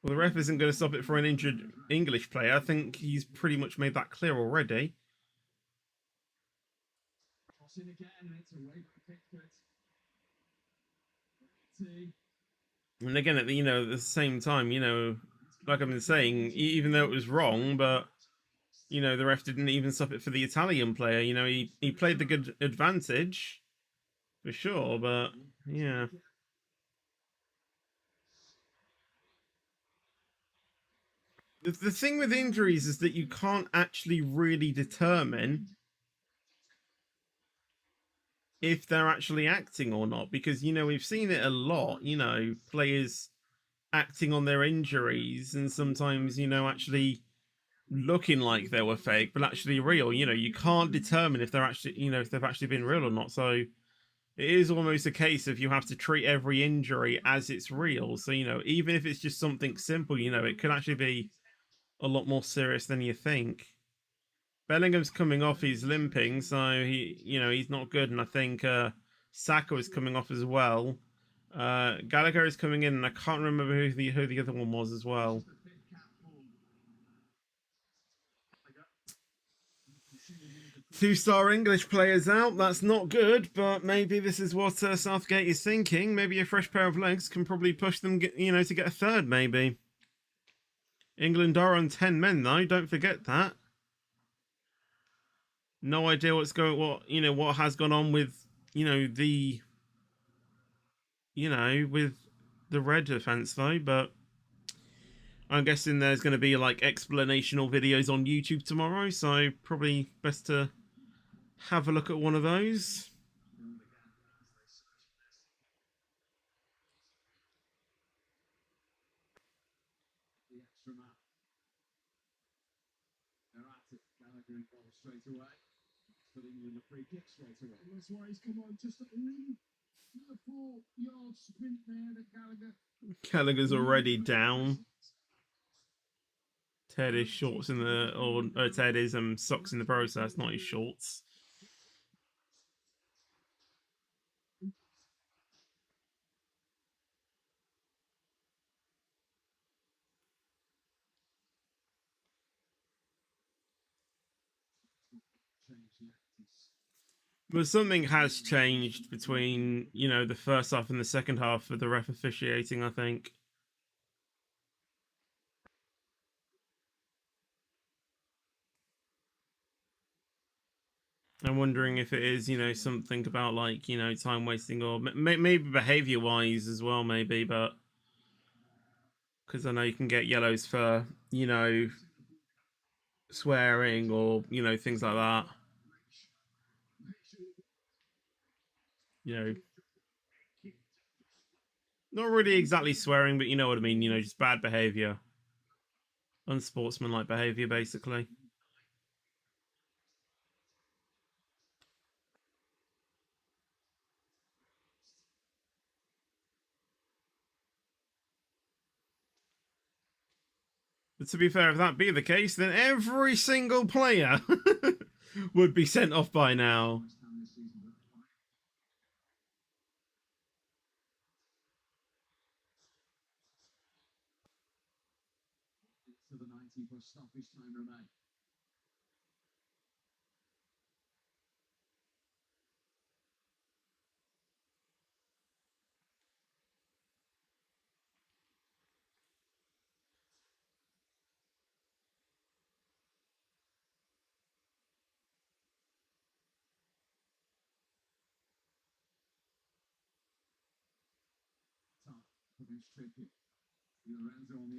Well, the ref isn't going to stop it for an injured English player. I think he's pretty much made that clear already. And again, at the same time, like I've been saying, even though it was wrong, but the ref didn't even stop it for the Italian player. He played the good advantage for sure, but yeah. The thing with injuries is that you can't actually really determine if they're actually acting or not, because we've seen it a lot. Players acting on their injuries and sometimes actually looking like they were fake but actually real. You can't determine if they're actually if they've actually been real or not. So it is almost a case of you have to treat every injury as it's real. So even if it's just something simple, it could actually be a lot more serious than you think. Bellingham's coming off, he's limping, so he's not good. And I think Saka is coming off as well. Gallagher is coming in, and I can't remember who the other one was as well. Two-star English players out. That's not good, but maybe this is what Southgate is thinking. Maybe a fresh pair of legs can probably push them, to get a third. Maybe. England are on 10 men though. Don't forget that. No idea what has gone on with the with the red defense though, but I'm guessing there's going to be explanational videos on YouTube tomorrow, so probably best to have a look at one of those. Gallagher's already down. Ted is shorts in the or Ted is socks in the process, not his shorts. But something has changed between, the first half and the second half for the ref officiating, I think. I'm wondering if it is, something about like, time wasting or maybe behavior wise as well, maybe, but because I know you can get yellows for, swearing or, things like that. You know, not really exactly swearing, but you know what I mean, just bad behavior, unsportsmanlike behavior, basically. But to be fair, if that be the case, then every single player would be sent off by now.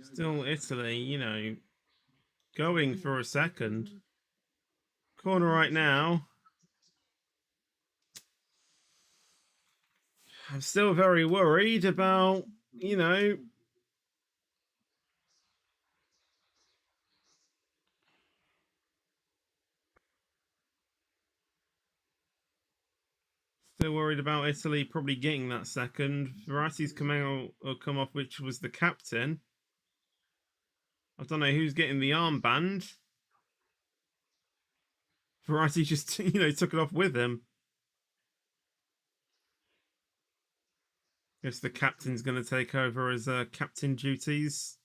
Still Italy, going for a second. Corner right now. I'm still very worried about, still worried about Italy probably getting that second. Verratti's come off, which was the captain. I don't know who's getting the armband. Verratti just, took it off with him. Guess the captain's going to take over as captain duties.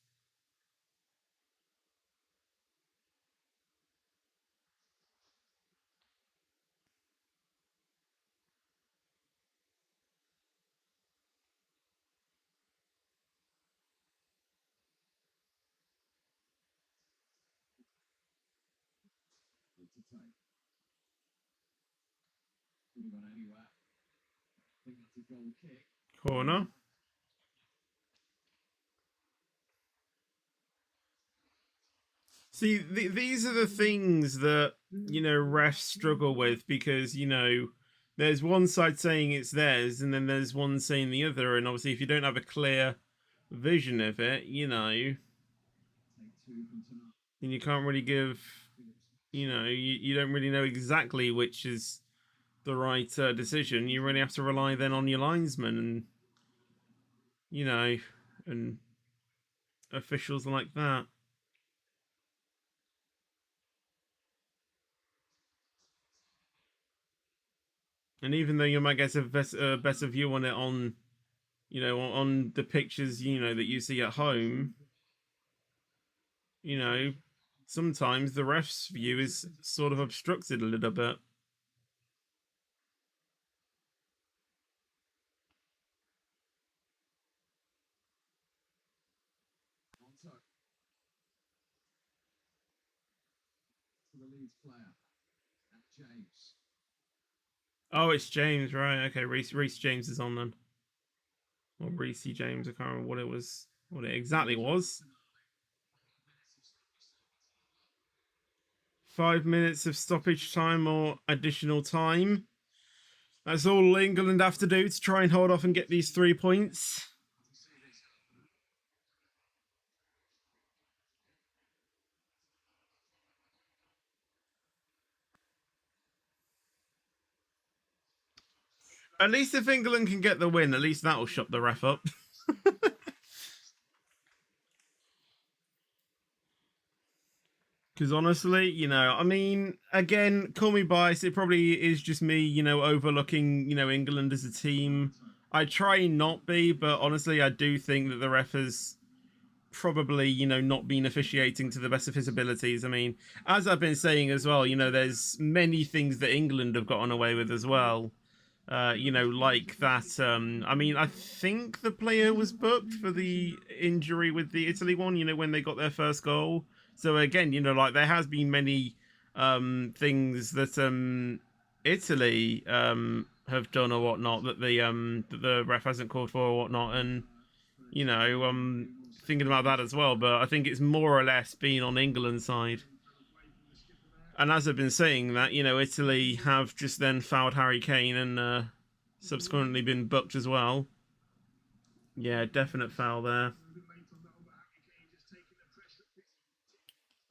Corner. See, these are the things that, refs struggle with because, there's one side saying it's theirs and then there's one saying the other. And obviously, if you don't have a clear vision of it, then you can't really give, you don't really know exactly which is the right decision. You really have to rely then on your linesman and, you know, and officials like that. And even though you might get a better view on it on, on the pictures, that you see at home, you know, sometimes the ref's view is sort of obstructed a little bit. Oh, it's James, right? Okay, Reese James is on then, or Reese James. I can't remember what it exactly was. 5 minutes of stoppage time or additional time. That's all England have to do to try and hold off and get these 3 points. At least if England can get the win, at least that'll shut the ref up. Because honestly, I mean, again, call me biased. It probably is just me, overlooking, England as a team. I try not be, but honestly, I do think that the ref has probably, not been officiating to the best of his abilities. I mean, as I've been saying as well, there's many things that England have gotten away with as well. Like that. I mean, I think the player was booked for the injury with the Italy one, when they got their first goal. So again, like there has been many things that Italy have done or whatnot that the ref hasn't called for or whatnot, and thinking about that as well. But I think it's more or less been on England's side. And as I've been saying, that Italy have just then fouled Harry Kane and subsequently been booked as well. Yeah, definite foul there.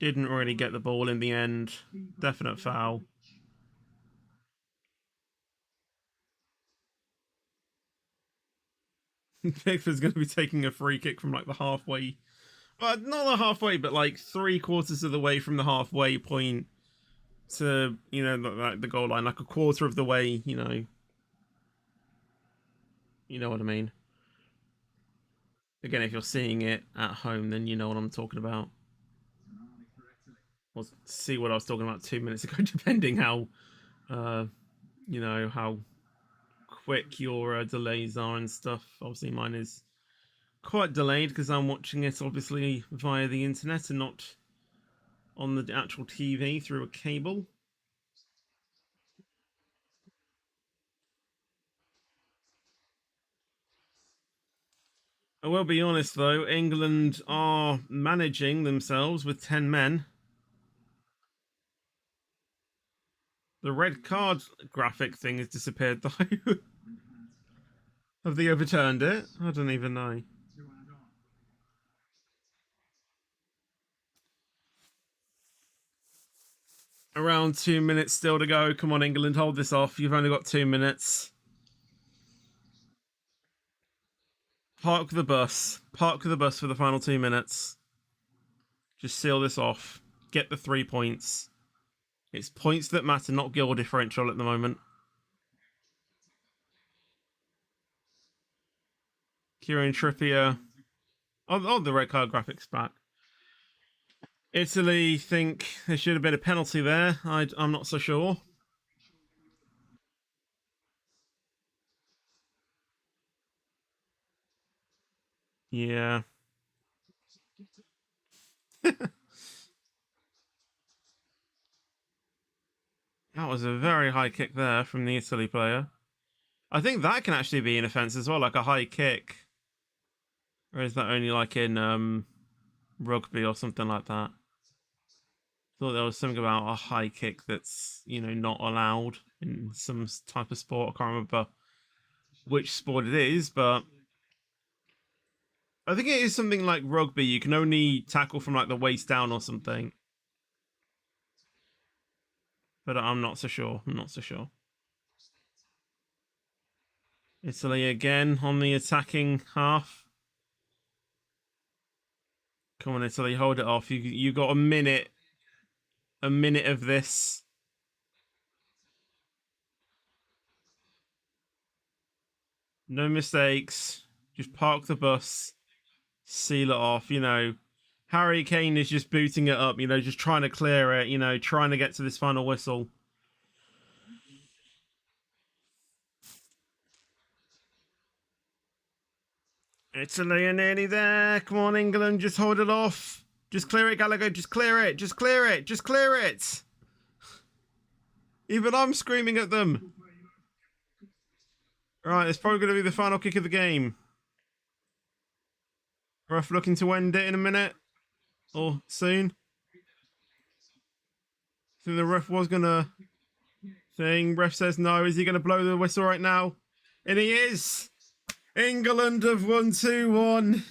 Didn't really get the ball in the end. Definite foul. Pickford's going to be taking a free kick from like the halfway, but not the halfway, but like 3/4 of the way from the halfway point to like the goal line, like a quarter of the way. You know what I mean. Again, if you're seeing it at home, then you know what I'm talking about. We'll see what I was talking about 2 minutes ago, depending how, uh, how quick your delays are and stuff. Obviously, mine is quite delayed because I'm watching it obviously via the internet and not on the actual TV through a cable. I will be honest though, England are managing themselves with 10 men. The red card graphic thing has disappeared though. Have they overturned it? I don't even know. Around 2 minutes still to go. Come on, England, hold this off. You've only got 2 minutes. Park the bus. Park the bus for the final 2 minutes. Just seal this off. Get the 3 points. It's points that matter, not goal differential at the moment. Kieran Trippier. Oh, the red card graphics back. Italy think there should have been a penalty there. I'm not so sure. Yeah. That was a very high kick there from the Italy player. I think that can actually be an offence as well, like a high kick. Or is that only like in rugby or something like that? I thought there was something about a high kick that's, not allowed in some type of sport. I can't remember which sport it is, but I think it is something like rugby. You can only tackle from like the waist down or something. But I'm not so sure. I'm not so sure. Italy again on the attacking half. Come on, Italy, hold it off. You got a minute. A minute of this. No mistakes. Just park the bus. Seal it off. Harry Kane is just booting it up. Just trying to clear it. Trying to get to this final whistle. Italy are nearly there. Come on, England, just hold it off. Just clear it, Gallagher. Just clear it. Just clear it. Just clear it. Even I'm screaming at them. Right, it's probably going to be the final kick of the game. Ref looking to end it in a minute or soon. I think the ref was going to thing. Ref says no. Is he going to blow the whistle right now? And he is. England have won 2-1.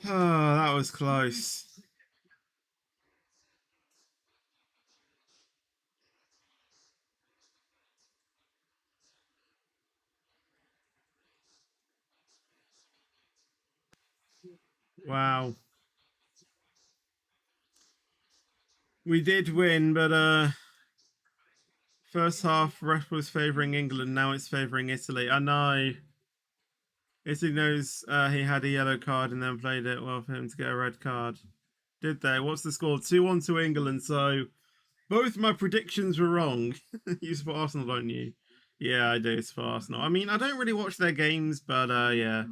Oh, that was close. Wow. We did win, but first half ref was favouring England, now it's favouring Italy. I know. Italy knows he had a yellow card and then played it well for him to get a red card. Did they? What's the score? 2-1 to England, so both my predictions were wrong. You support Arsenal, don't you? Yeah, I do support Arsenal. I mean, I don't really watch their games, but yeah.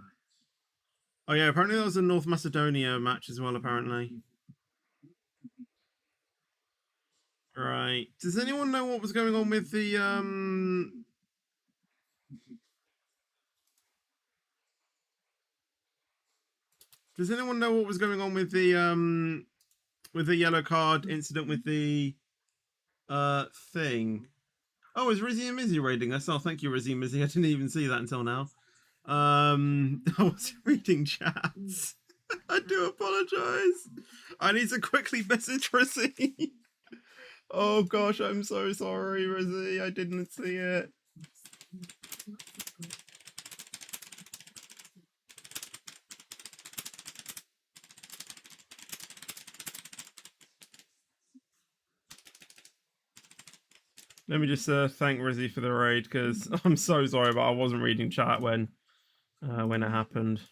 Oh yeah, apparently there was a North Macedonia match as well, apparently. Right. Does anyone know what was going on with the Does anyone know what was going on with the yellow card incident with the thing? Oh, is Rizzy and Mizzy raiding us? Oh, thank you, Rizzy and Mizzy. I didn't even see that until now. I was reading chats. I do apologize. I need to quickly message Rizzy. Oh gosh, I'm so sorry, Rizzy. I didn't see it. Let me just thank Rizzy for the raid, because I'm so sorry, but I wasn't reading chat when it happened.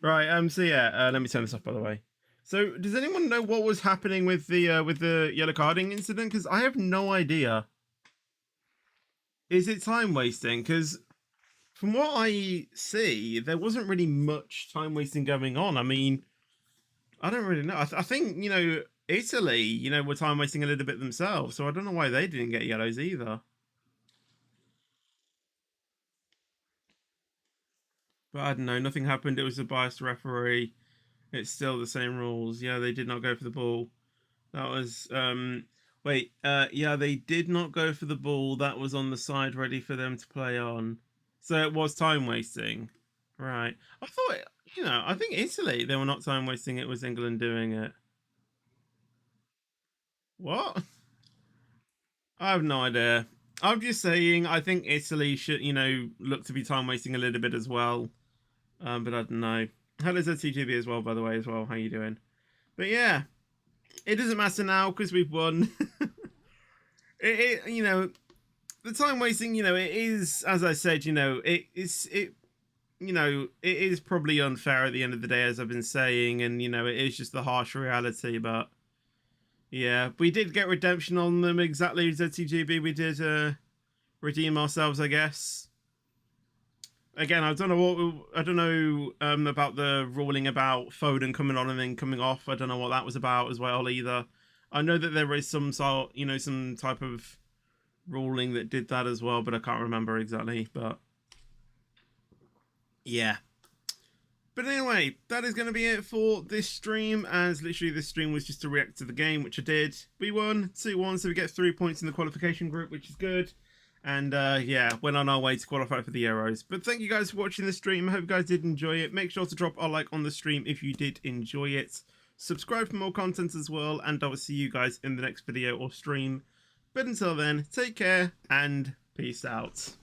Right. So yeah. Let me turn this off, by the way. So, does anyone know what was happening with the yellow carding incident? Because I have no idea. Is it time wasting? Because from what I see, there wasn't really much time wasting going on. I mean, I don't really know. I think Italy, were time wasting a little bit themselves. So I don't know why they didn't get yellows either. But I don't know. Nothing happened. It was a biased referee. It's still the same rules. Yeah, they did not go for the ball. That was wait, yeah, they did not go for the ball. That was on the side ready for them to play on. So it was time wasting. Right. I thought I think Italy, they were not time wasting, it was England doing it. What? I have no idea. I'm just saying I think Italy should, look to be time wasting a little bit as well. But I don't know. Hello ZTGB as well, by the way, as well. How you doing? But yeah, it doesn't matter now because we've won. The time wasting, it is, as I said, it is probably unfair at the end of the day, as I've been saying, and it is just the harsh reality. But yeah, we did get redemption on them, exactly. ZTGB, we did redeem ourselves, I guess. Again, I don't know about the ruling about Foden coming on and then coming off. I don't know what that was about as well either. I know that there is some type of ruling that did that as well, but I can't remember exactly. But yeah. But anyway, that is going to be it for this stream, as literally this stream was just to react to the game, which I did. We won 2-1, so we get 3 points in the qualification group, which is good. And yeah, went on our way to qualify for the Euros. But thank you guys for watching the stream. I hope you guys did enjoy it. Make sure to drop a like on the stream if you did enjoy it. Subscribe for more content as well, and I will see you guys in the next video or stream. But until then, take care and peace out.